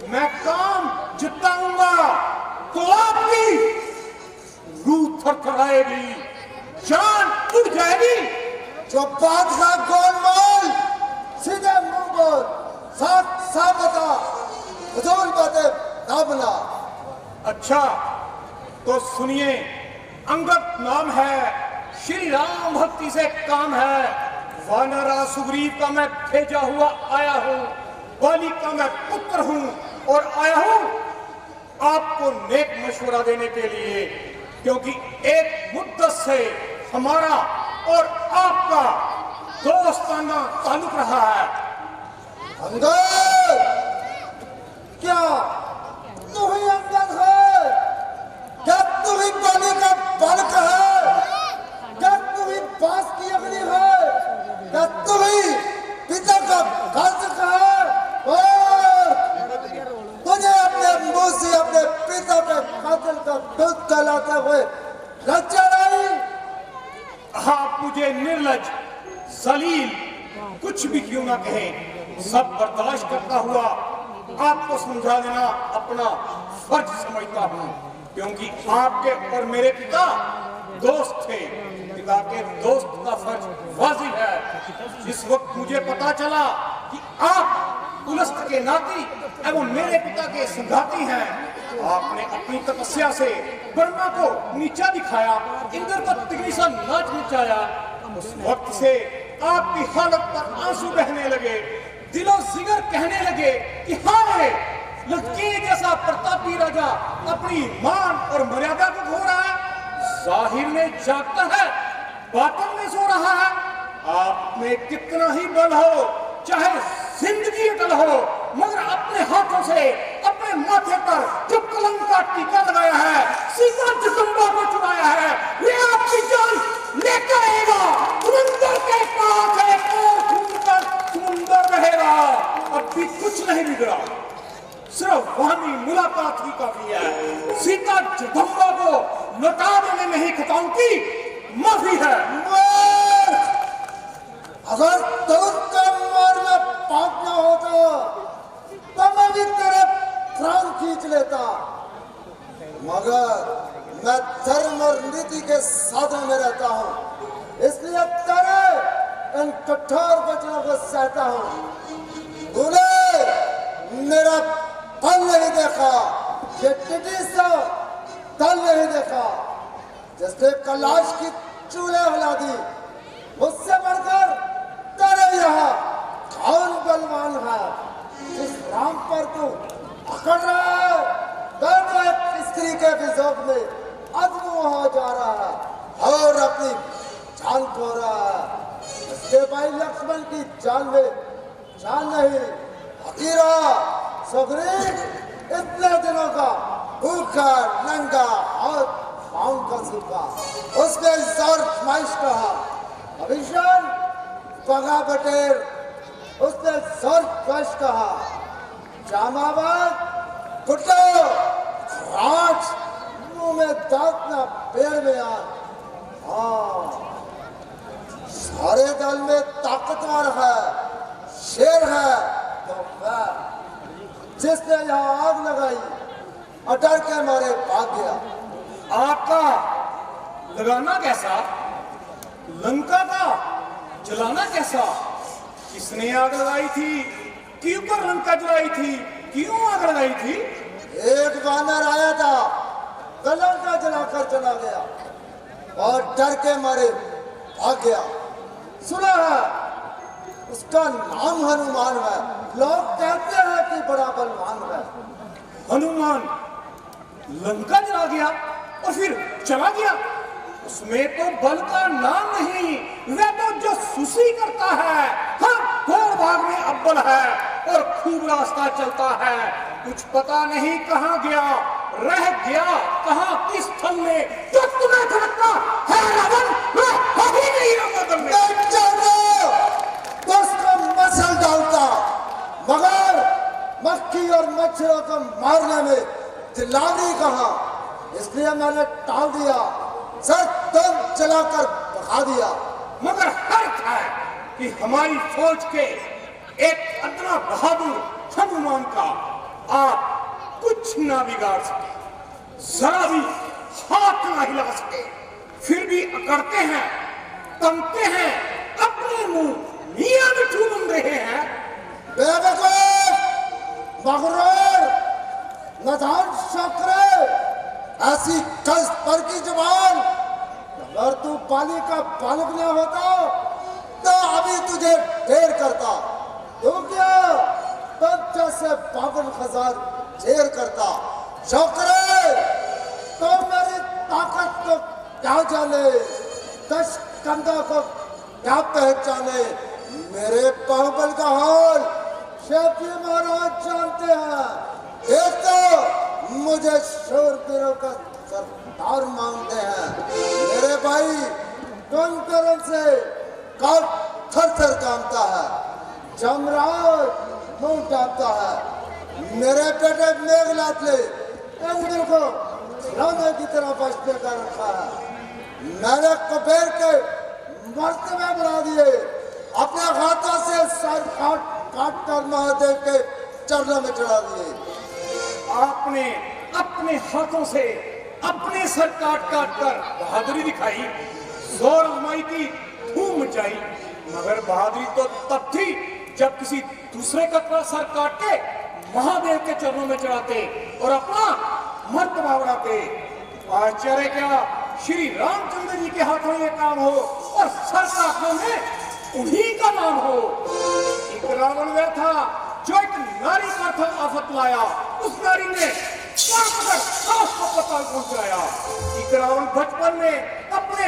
मैं काम जिताऊंगा तो आपकी रूह थरथराएगी, जान उड़ जाएगी। जो बात का गोलमाल सीधे मुंह बोल, साफ साफ बता, फजूल बातें ना बना। अच्छा तो सुनिए, अंगद नाम है, श्री राम भक्ति से काम है, वानरा सुग्रीव का मैं भेजा हुआ आया हूँ, बाली का मैं पुत्र हूँ और आया हूँ आपको नेक मशवरा देने के लिए, क्योंकि एक मुद्दत से हमारा और आपका दोस्ताना ताल्लुक रहा है। अंगद, क्या तू ही अंगद है? क्या तू ही पानी का बालक है? क्या तू ही बांस की अग्नि है? क्या तू ही पिता का घातक है? और तुझे अपने मुंह से अपने पिता के कातिल का दूध कहलाते हुए लज्जा नहीं? आप मुझे निर्लज, जलील कुछ भी क्यों ना कहें, सब बर्दाश्त करता हुआ आपको समझा देना अपना फर्ज समझता हूँ, क्योंकि आपके और मेरे पिता दोस्त थे। पिता के दोस्त का फर्ज वाजिब है। जिस वक्त मुझे पता चला कि आप उलस्त के नाती एवं मेरे पिता के संगाती हैं, आपने अपनी तपस्या से ब्रह्मा को नीचा दिखाया, इंद्र को तिगनी सा नाच नचाया। उस वक्त से आपकी हालत पर आंसू बहने लगे। दिलो जिगर कहने लगे कि हाँ रे, लकीर जैसा प्रतापी राजा अपनी मान और मर्यादा को खो रहा है। जाहिर में जागता है, बातिन में सो रहा है। आप में कितना ही बल हो, चाहे जिंदगी अटल हो, मगर अपने हाथों से अपने माथे पर जो कलंक का टीका लगाया है, सीता जगदम्बा को चुराया है, वे आपकी जान लेकर आएगा। समुंदर के पास है, खून का समुंदर रहेगा। अब भी कुछ नहीं बिगड़ा, सिर्फ वहानी मुलाकात ही काफी है। सीता जगदम्बा को लौटा देने में ही खताओं की माफी है। अगर तुमको मारना पाप ना होता तो मैं भी तेरे प्राण खींच लेता, मगर मैं धर्म और नीति के साधन में रहता हूँ, इसलिए तेरे इन कठोर वचनों को सहता हूँ। तूने मेरा बल नहीं देखा, ये टिटी सा दल नहीं देखा, जिसने कैलाश की चूल्हे हिला दी। मुझसे बढ़कर तेरे यहाँ कौन बलवान है? जिस राम पर तू पकड़ रहा है, तो एक स्त्री के विजोग में अदमु हो जा रहा है और अपनी जान खो रहा है। इसके भाई लक्ष्मण की जान में जान नहीं, हकीरा सबरी इतने दिनों का भूखा नंगा और पाँव का सूखा, उसने जोर फरमाइश कहा। अभिषेक पगा बटेर, उसने जोर फरमाइश कहा। जामाबाद कुटो राज, मुंह में दांत ना पेड़ में आ। हाँ, सारे दल में ताकतवर है, शेर है, तो मैं जिसने यहाँ आग लगाई अटर के मारे भाग गया। आपका लगाना कैसा, लंका का जलाना कैसा? किसने आग लगाई थी? क्यों पर लंका जलाई थी? क्यों आग लगाई थी? एक वानर आया था, लंका जलाकर चला गया और डर के मारे भाग गया। सुना है उसका नाम हनुमान है। लोग कहते हैं कि बड़ा बलवान है। हनुमान लंका जला गया और फिर चला गया, उसमें तो बल का नाम नहीं, वह तो जो सुसी करता है, हाँ दौड़ भाग में अव्वल है और खूब रास्ता चलता है। कुछ पता नहीं कहाँ गया, रह गया कहाँ, किस स्थल में, जो तुम्हें धड़कता है रावण, वह अभी नहीं रहा बदल में। तो उसको मसल डालता, मगर मक्खी और मच्छरों को मारने में दिलावरी कहा, इसलिए मैंने टाल दिया, सर तुम चलाकर भगा दिया। मगर हर्ष है कि हमारी फौज के एक अदना बहादुर हनुमान का आप कुछ ना बिगाड़ सके, जरा भी हाथ ना हिला सके, फिर भी अकड़ते हैं, तमते हैं, अपने मुंह मियां मिठू बन रहे हैं। बेवकूफ, मगरूर, नादान शौकरे, ऐसी कस पर की जुबान, अगर तू पाली का बालक न होता तो अभी तुझे ढेर करता। तू क्या तब से 52,000 ढेर करता। शौकरे, तो मेरी ताकत को क्या जाने, 10 कंधा को क्या पहचाने, मेरे बाहुबल का हाल शेफी महाराज जानते हैं। एक तो मुझे शूरवीरों का सरदार मानते हैं, मेरे भाई कुंभकर्ण से काट थर-थर कांपता है, जमराज मुंह डालता है, मेरे बेटे मेघनाथ ने इंद्र को खिलौने की तरह बचने का रखा है। मैंने कुबेर के मर्तबे बढ़ा दिए, अपने हाथों से सर काट कर महादेव के चरणों में चढ़ा दिए। आपने अपने हाथों से अपने सर काट कर बहादुरी दिखाई, जोर आजमाई की, धूम मचाई, मगर बहादुरी तो तब थी जब किसी दूसरे का सर काट के महादेव के चरणों में चढ़ाते और अपना मर्तबा बढ़ाते। आश्चर्य क्या श्री रामचंद्र जी के हाथों ये काम हो और सर काटने में उन्हीं का नाम हो। एक रावण वह था जो एक नारी पर था आफत लाया, उस नारी ने को पता पहुंचाया। एक रावण बचपन में अपने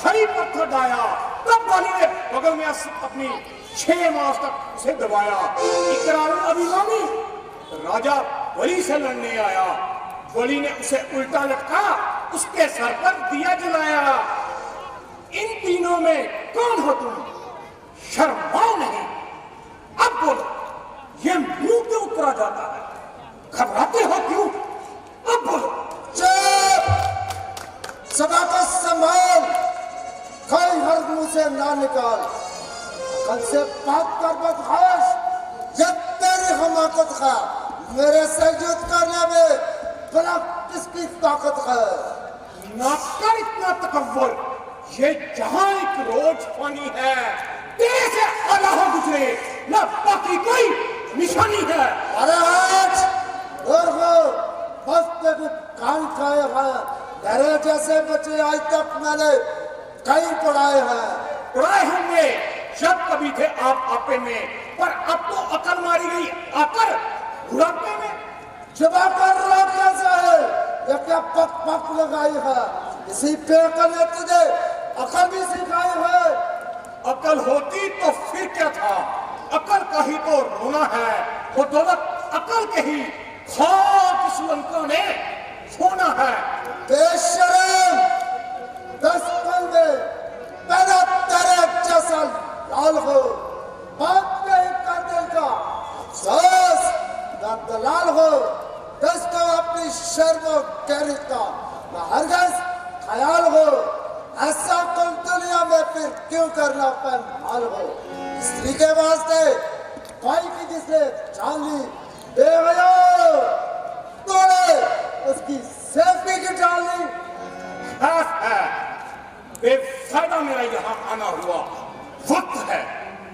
हरी पर था डाया, तब बलि ने बगल में अपनी 6 मास तक उसे दबाया। एक रावण अभिमानी राजा बलि से लड़ने आया, बलि ने उसे उल्टा लटका, उसके सर पर दिया जलाया। इन तीनों में कौन हो तुम, शर्माओ नहीं? अब बोलो, ये मुंह क्यों उतरा जाता है, घबराते हो क्यों? अब बोलो। सदा का संभाल, कोई हर मुंह से ना निकाल। कल से बात कर बदमाश, जब तेरी हमाकत है मेरे से युद्ध करने में भला किसकी ताकत है? ना कर इतना तकव्वुर, ये जहां एक रोज पानी है, तेरे से आला हो गुजरे ना बाकी कोई निशानी है। अरे आज और हो बस तेरे कान खाए हैं, तेरे जैसे बच्चे आज तक मैंने कई पढ़ाए हैं। पढ़ाए होंगे जब कभी थे आप आपे में, पर अब तो अकल मारी गई आकर बुढ़ापे में। जबा कर रहा कैसा है, ये क्या पक पक लगाई है? इसी पे अकल ने तुझे अकल भी सिखाई है। अकल होती तो फिर क्या था, अकल का ही तो रोना है, वो दौलत अकल के ही खाक इस लंका ने सोना है। बेशरम, 10 पल में पैदा तेरे जैसा लाल हो, बात नहीं कर देगा अफसोस ना दलाल हो। दस को अपनी शर्म और गैरत का ना हरगिज़ ख्याल हो, ऐसा तुम दुनिया में फिर क्यों करना पहल हो? स्त्री के वास्ते कोई की जिसने जान ली बेवजह तोड़े उसकी सेफ्टी की जान ली। है बेफायदा मेरा यहाँ आना हुआ, वक्त है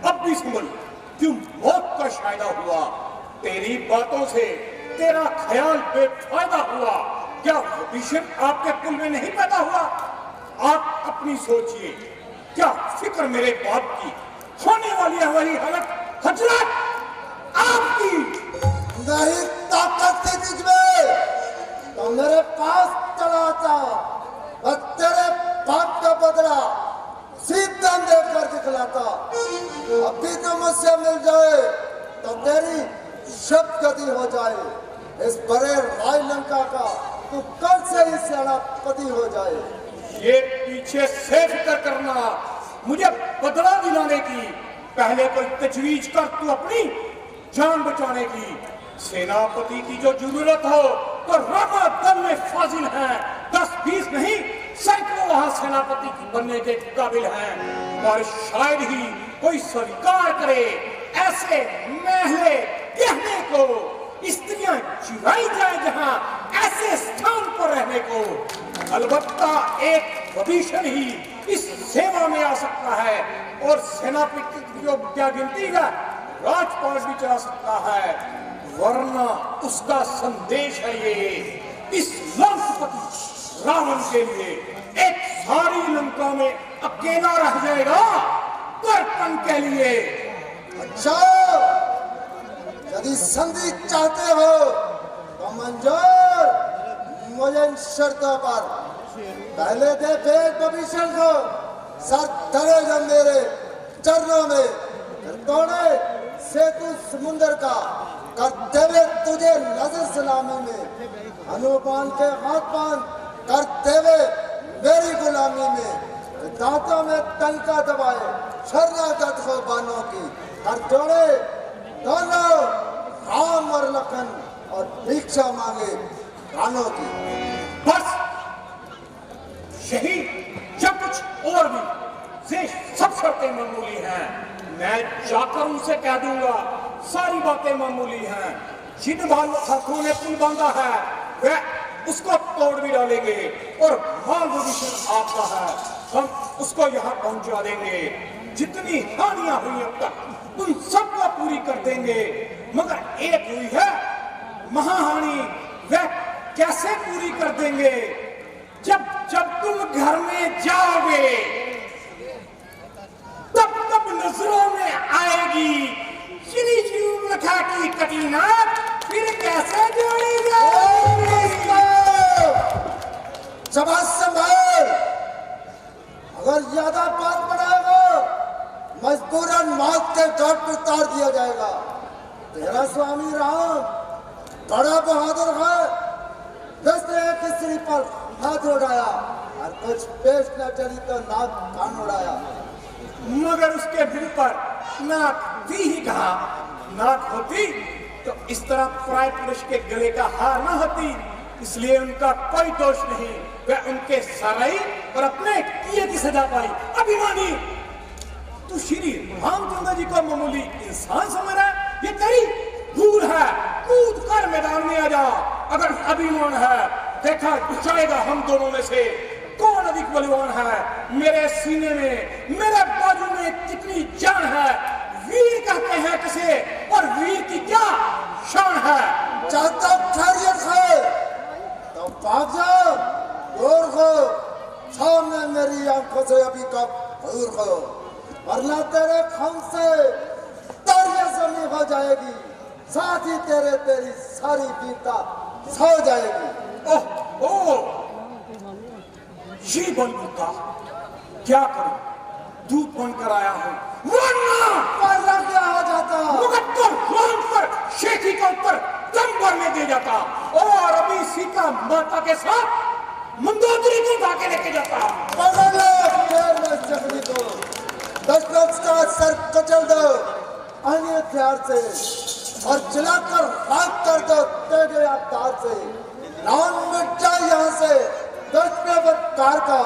अब भी संभल, क्यों मौत का शायदा हुआ। तेरी बातों से तेरा ख्याल बेफायदा हुआ, क्या विषम आपके कुल में नहीं पैदा हुआ? आप अपनी सोचिए, क्या फिक्र मेरे बाप की, होने वाली है वही हालत हजरत आपकी। नहीं ताकत थी तुझमें तो मेरे पास चला आता, और तेरे बाप का बदला सीधा देकर दिखलाता। अभी तो मुझसे मिल जाए तो तेरी शब्द गति हो जाए। इस बड़े राय लंका का तू कल से ही सेनापति हो जाए। ये पीछे से फिक्र करना, मुझे बदला दिलाने की, पहले कोई तजवीज कर तू अपनी जान बचाने की। सेनापति की जो जरूरत हो तो रामा दल में फाजिल है, 10-20 नहीं सैकड़ों वहां सेनापति की बनने के काबिल हैं। और शायद ही कोई स्वीकार करे ऐसे महले कहने को, स्त्रियां चुराई जाए जहां ऐसे स्थान पर रहने को। अलबत्ता एक विभीषण ही इस सेवा में आ सकता है, और सेनापति की जो विद्या गिनती है राजपाट भी चला सकता है, वरना उसका संदेश है ये इस लंकापति रावण के लिए एक सारी लंका में अकेला रह जाएगा कर्तन के लिए। अच्छा, यदि संधि चाहते हो तो मंजूर, मुझे इन शर्तों पर पहले दे भेद विभीषण को, सर धरे जब मेरे चरणों में, फिर तोड़े सेतु समुद्र का, करते हुए तुझे नजर सलामी में, अनुपान के हाथ पान करते हुए मेरी गुलामी में, दांतों में टंका दबाए शरणागत हो बानों की, कर जोड़े दोनों राम और लखन, और भिक्षा मांगे कानों की। बस यही जब कुछ और भी ये सब शर्तें मामूली हैं, मैं जाकर उनसे कह दूंगा सारी बातें मामूली हैं। जिन हाथों ने पुल बांधा है वह उसको तोड़ भी डालेंगे, और माल विभीषण आपका है, हम उसको यहाँ पहुंचा देंगे। जितनी हानियां हुई अब तक उन सबको पूरी कर देंगे, मगर एक हुई है महाहानि, वह कैसे पूरी कर देंगे? जब जब तुम घर में जाओगे तब तब नजरों में आएगी चिकनी चूम लखा की कटीना फिर कैसे जोड़ी जाए? जबान संभाल, अगर ज्यादा बात बढ़ाएगा मजबूरन मौत के घाट पर उतार दिया जाएगा। तेरा स्वामी राम बड़ा बहादुर है, जिसने एक स्त्री पर हाथ उड़ाया और कुछ पेश न चली तो नाक कान उड़ाया। मगर उसके दिल पर नाक भी ही कहा, नाक होती तो इस तरह पराये पुरुष के गले का हार न होती। इसलिए उनका कोई दोष नहीं, वह उनके सराई और अपने किए की सजा पाई। अभिमानी, तू श्री रामचंद्र जी को मामूली इंसान समझ रहा है? ये तेरी भूल है। कूद कर मैदान में आ जा। अगर अभिमान है, देखा जाएगा हम दोनों में से कौन अधिक बलवान है। मेरे सीने में, मेरे बाजू में कितनी जान है। वीर कहते हैं किसे, और वीर की क्या शान है। चाहता खैरियत है तो भाग जा, दूर हो, सामने मेरी आंखों से अभी का दूर हो, वरना तेरे खून से दरिया जमी हो जाएगी, साथ ही तेरी सारी वीरता सो जाएगी। ओह ओह, ये बलबूता क्या करूं, दूध बनकर आया हूं, वरना क्या हो जाता, मुकद्दर राम पर शेखी के ऊपर दम भरने दे जाता और अभी सीता माता के साथ मंदोदरी को भागे लेके जाता। पकड़ ले चकनी को, दशरथ का सर कचल दो अन्य हथियार से और जलाकर राख कर दो तेरे अवतार से। नाम मिट जाए यहाँ से, दशरथ का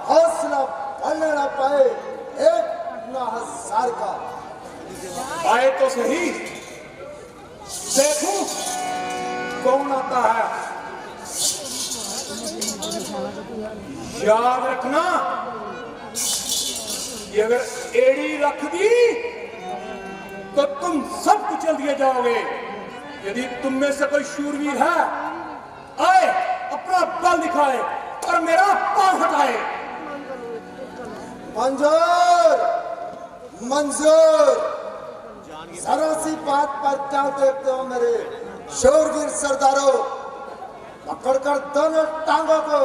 हौसला बढ़ने न पाए एक न हजार का। आए तो सही, देखूं कौन आता है। याद रखना कि अगर एड़ी रख दी तो तुम सब कुचल दिए जाओगे। यदि तुम में से कोई शूरवीर है, आए अपना बल दिखाए और मेरा पांव हटाए। मंजूर मंजूर, जरा सी बात पर क्या देखते हो मेरे शूरवीर सरदारों। पकड़कर दोनों टांगों को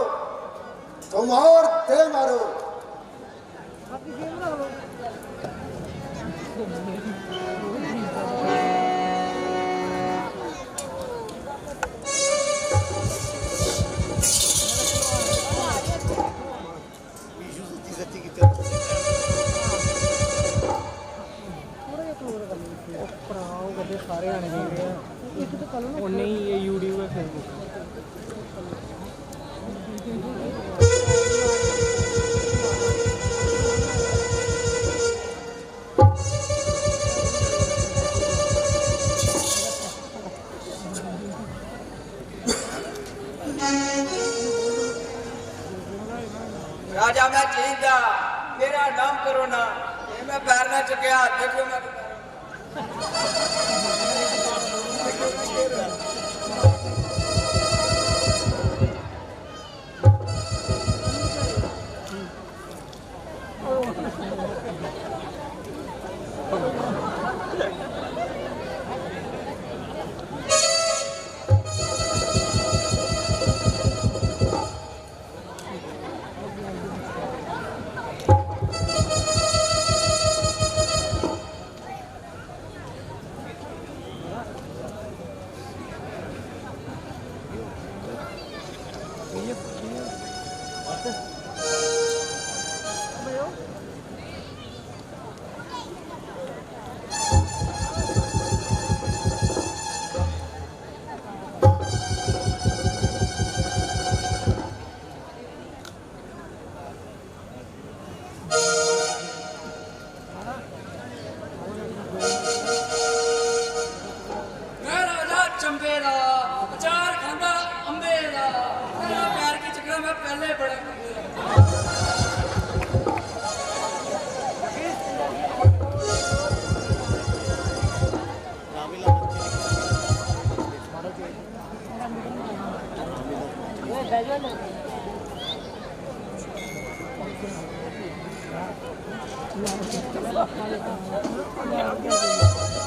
तुम और दे मारो। सारे आने चाहिए और नहीं, ये यूट्यूब है, फेसबुक। राजा मैं चींदा, मेरा नाम करो ना, ये मैं पैर ना चुकया, देखो मैं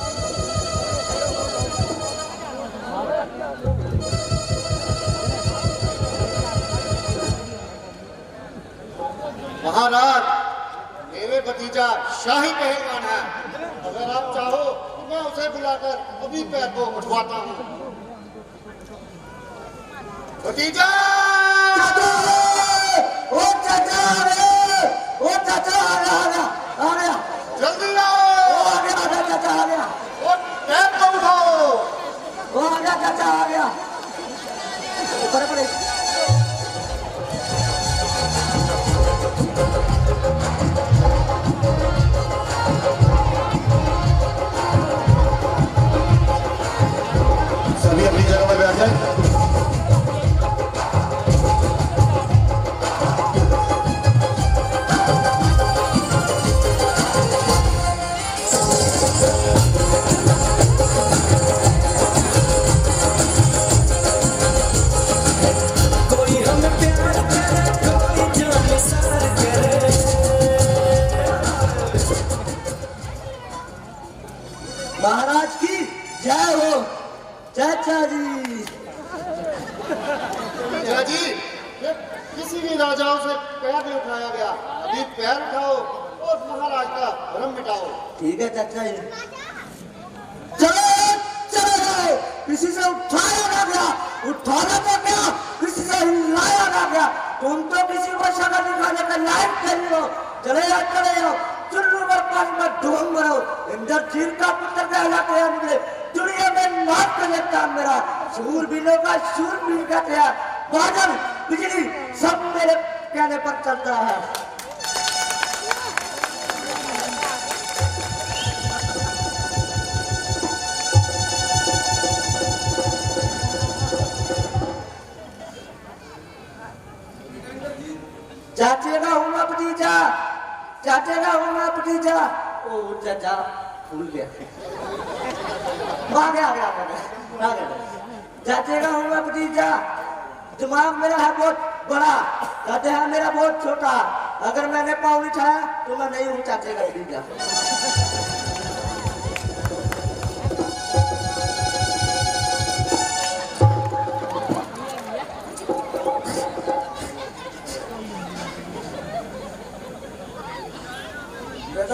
Yeah. महाराज, मेरे भतीजा शाही पहलवान है। अगर आप चाहो तो मैं उसे बुलाकर अभी पैर को उठवाता हूँ। भतीजा! ओ चाचा आ गया जल्दी आओ! आ गया चाचा आ गया। और पैर को उठाओ। वो आ गया चाचा आ गया। ऊपर पड़े। सभी अपनी जगह पर बैठ जाए। महाराज की जय हो चाचा जी। चाचा जी, ये किसी भी राजाओं से पैर नहीं उठाया गया। अभी पैर उठाओ और महाराज का भ्रम मिटाओ। ठीक है चाचा जी। चलो चलो जाओ। किसी से उठाया ना गया, उठाना तो क्या, किसी से हिलाया ना गया। तुम तो किसी को शक्ल दिखाने का लायक नहीं हो। चले जाओ चुल्लू पर पानी में ढूंढ मरो। इंदर चीर का पुत्र कहलाते हैं मुझे। दुनिया में नाक का लगता मेरा। शूरवीरों का शूरवीर कहते हैं। बादल बिजली सब मेरे कहने पर चलता है। चाचे का हूँ मैं भतीजा, चाचे का हूँ मैं भतीजा। ओ चाचा भूल गया। आ गया। चाचे का हूँ मैं भतीजा। दिमाग मेरा है बहुत बड़ा, कहते हैं मेरा बहुत छोटा। अगर मैंने पाँव उठाया तो मैं नहीं हूँ चाचे का भतीजा।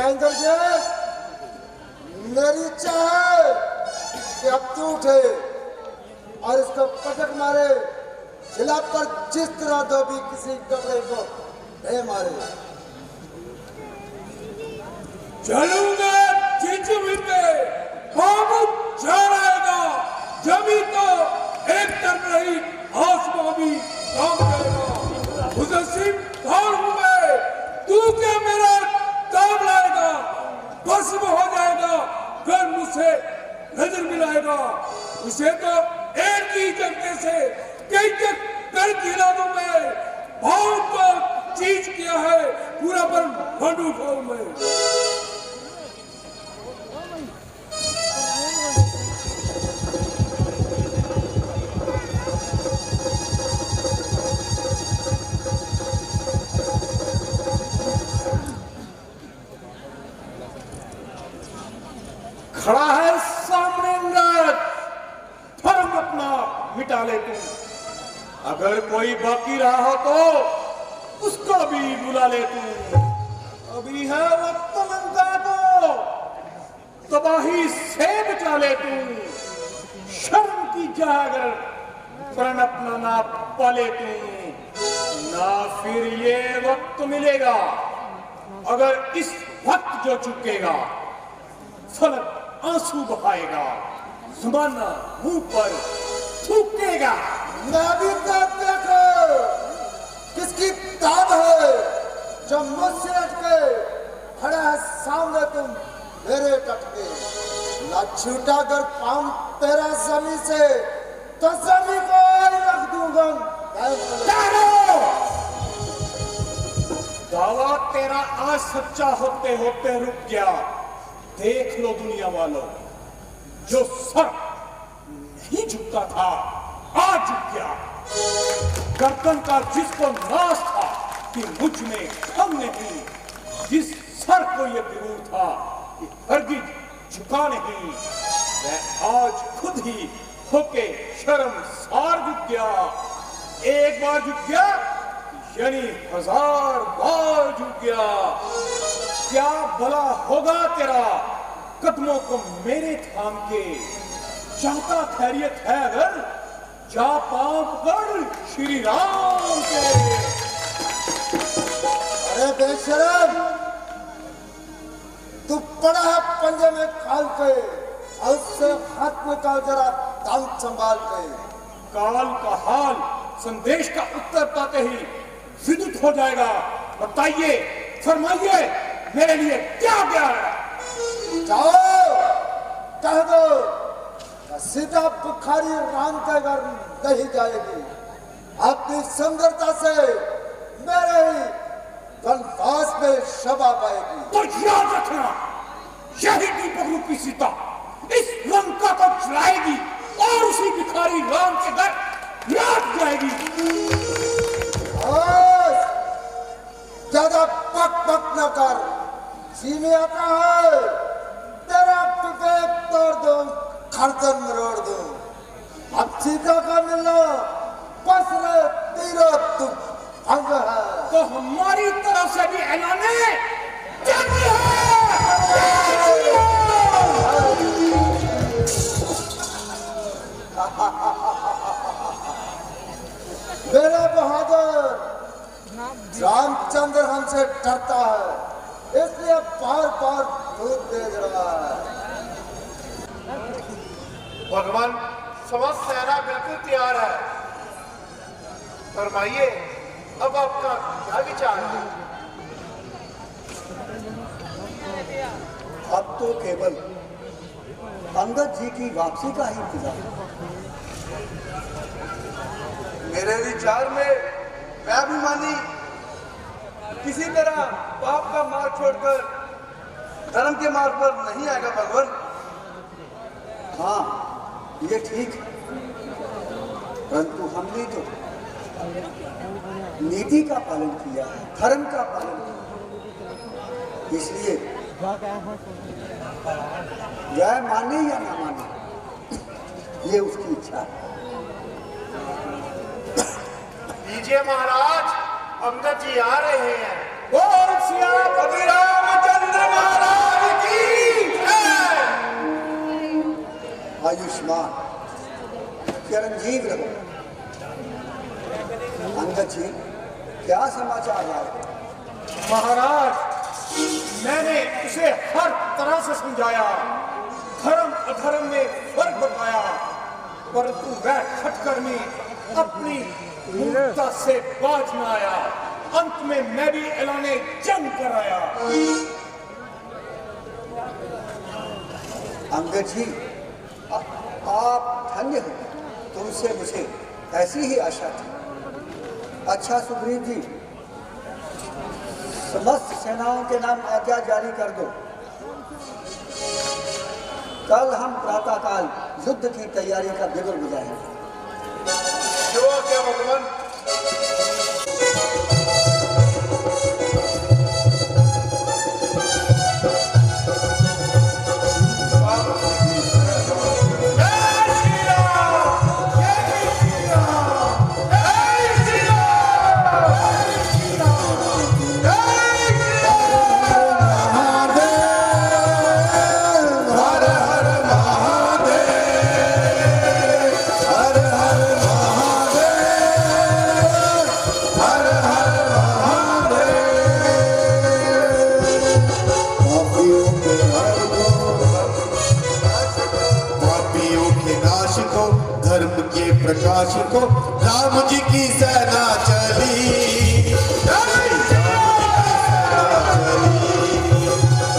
इंद्र जी, मेरी इच्छा है कि अब तू उठे और इसको पटक मारे। जिला पर जिस तरह धोबी किसी कपड़े को नहीं मारे। चलूंगा चिंचवी पे बहुत चढ़ाएगा, जमी तो एक तरफ रही आसमां भी काम करेगा। मुजस्सिम कौन हूं मैं, तू क्या मेरा काम लाएगा, भस्म हो जाएगा, फिर मुझसे नजर मिलाएगा। उसे तो एक ही झटके से कई तक कर गिरा दूं मैं। बहुत चीज किया है, पूरा पर भंडू खाऊं मैं। खड़ा है सामने नरक, धर्म अपना मिटा ले तू। अगर कोई बाकी रहा हो तो उसको भी बुला ले तू। अभी है वक्त मंगा तो तबाही से बचा ले तू। शर्म की जागर प्रण अपना ना पाले तू। ना फिर ये वक्त मिलेगा, अगर इस वक्त जो चुकेगा फलक आंसू बहाएगा, ज़माना मुंह पर थूकेगा। मैं भी तब देखो किसकी ताब है जो मुझसे हटके खड़ा है सामने तुम मेरे टटके। ना छूटा कर पाऊं तेरा जमी से तो जमी को ही रख दूंगा। दावा तेरा आज सच्चा होते होते रुक गया। देख लो दुनिया वालों, जो सर नहीं झुकता था आज झुक गया। गर्दन का जिसको नाश था कि मुझ में हम नहीं, जिस सर को ये गुरूर था कि हरगिज झुका नहीं, वह आज खुद ही होके शर्मसार झुक गया। एक बार झुक गया यानी 1000 बार झुक गया। क्या भला होगा तेरा कदमों को मेरे थाम के, चाहता खैरियत है अगर जा पांव पकड़ श्री राम के। अरे बेशरम, तू पड़ा है पंजे में काल के, और उससे हाथ में का जरा दाम संभाल के। काल का हाल संदेश का उत्तर पाते ही विदित हो जाएगा। बताइए, फरमाइए, मेरे लिए क्या क्या है? जाओ, कह दो सीता बुखारी राम के घर नहीं जाएगी। अपनी सुंदरता से मेरे ही वनवास में शोभा पाएगी। तो याद रखना, यही दीपक रूपी सीता इस लंका को चलाएगी और उसी भिखारी राम के घर लौट जाएगी। ज्यादा पक पक न कर, जी में आता है तेरा विवेक तोड़ दो, खर्चन मरोड़ दो। अब सीता का मिलना बस रे तीरो तुम अंग है। तो हमारी तरफ से भी ऐलाने जंग है। मेरा बहादुर रामचंद्र हमसे डरता है, इसलिए बार बार दूध भेज रहा है। भगवान, समस्त सेना बिल्कुल तैयार है। फरमाइए, अब आपका क्या विचार है? अब तो केवल अंगद जी की वापसी का ही इंतजार। मेरे विचार में अभिमानी किसी तरह पाप का मार्ग छोड़कर धर्म के मार्ग पर नहीं आएगा भगवान। हाँ, ये ठीक है, परंतु हमने तो नीति का पालन किया है, धर्म का पालन किया, इसलिए वह माने या ना माने, ये उसकी इच्छा है। लीजिए महाराज, अंगद जी आ रहे हैं। बोल सियापति रामचंद्र महाराज की जय। आयुष्मान चिरंजीव रहो। अंगद जी, क्या समाचार है? महाराज, मैंने उसे हर तरह से समझाया, धर्म अधर्म में फर्क बताया, परंतु वह खटकर्मी अपनी मूर्खता से बाज न आया। अंत में मैं भी ऐलाने जंग कराया। अंगद जी, आप धन्य हो, तुमसे मुझे ऐसी ही आशा थी। अच्छा सुग्रीव जी, समस्त सेनाओं के नाम आज्ञा जारी कर दो। कल हम प्रातःकाल युद्ध की तैयारी का बिगुल बजाएंगे। जो क्या भगवान? प्रकाश को राम जी की सेना चली,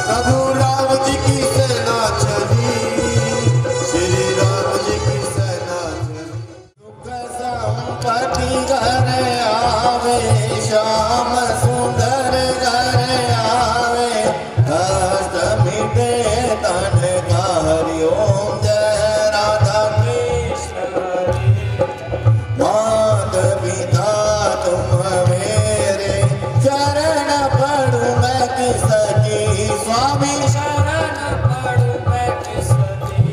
प्रभु राम जी की सेना चली, श्री राम जी की सेना चली। दुख संपत्ति घर आवे, श्याम सुंदर घर आवे, कष्ट मिटे तन का हरिओम जय राधा कृष्ण। माता-पिता तुम मेरे शरण पड़ू मैं किसकी, स्वामी शरण पड़ू मैं किसकी।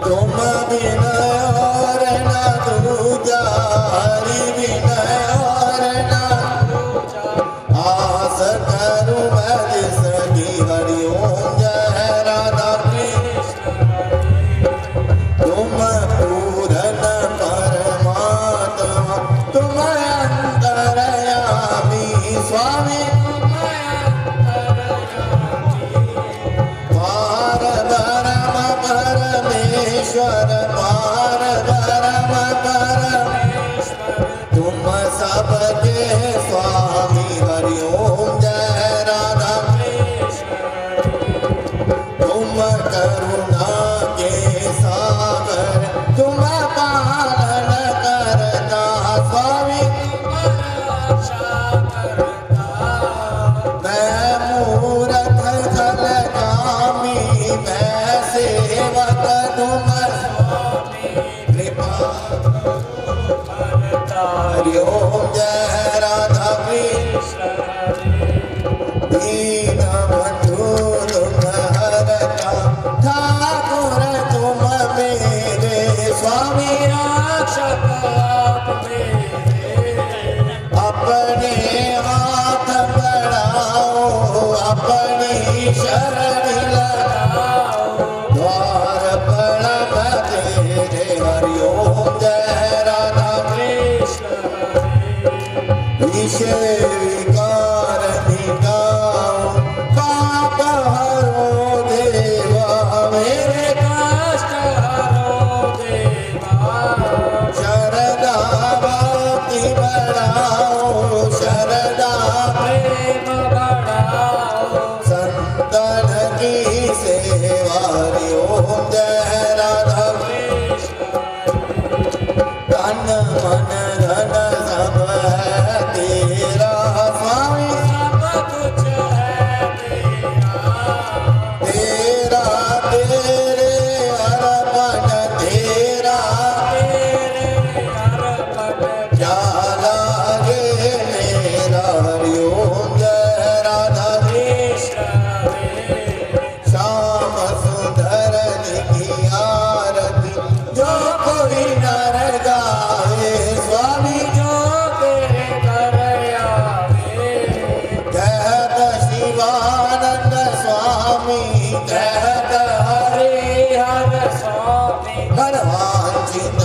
तुम विनय और न दूजा, हरि विनय और न ईश्वर पार ब्रह्म परमेश्वर तुम सबके स्वामी हरिओम जय राधा तुम करुणा के सागर तुम पालन करता स्वामी मैं मूरख जलगामी मैं सेवक तुम स्वामी कृपा हरिओम जय राधा कृष्ण दीन बंधु तुम हरता ठाकुर तुम मेरे स्वामी रक्षक आप मेरे अपने हाथ बढ़ाओ अपनी शरण लगाओ द्वार प्रणाम तेरे हरिओम जय राधा कृष्ण विषय विकार निकाओ पाप हरो देवा मेरे कष्ट हरो देवा शरदा भक्ति बढ़ाओ शरदा प्रेम बढ़ाओ संतन की सेवा हरिओम जय राधा कृष्ण तन मन धन सब है तेरा स्वामी सब कुछ है तेरा तेरे अर्पण तेरा तेरे अर्पण क्या लागे मेरा हरिओम जय राधा कृष्ण श्याम सुंदर की आरती जो कोई नर गावे स्वामी जो तेरे घर आवे कहत शिवानंद स्वामी कहत हरे हर स्वामी मनवांछित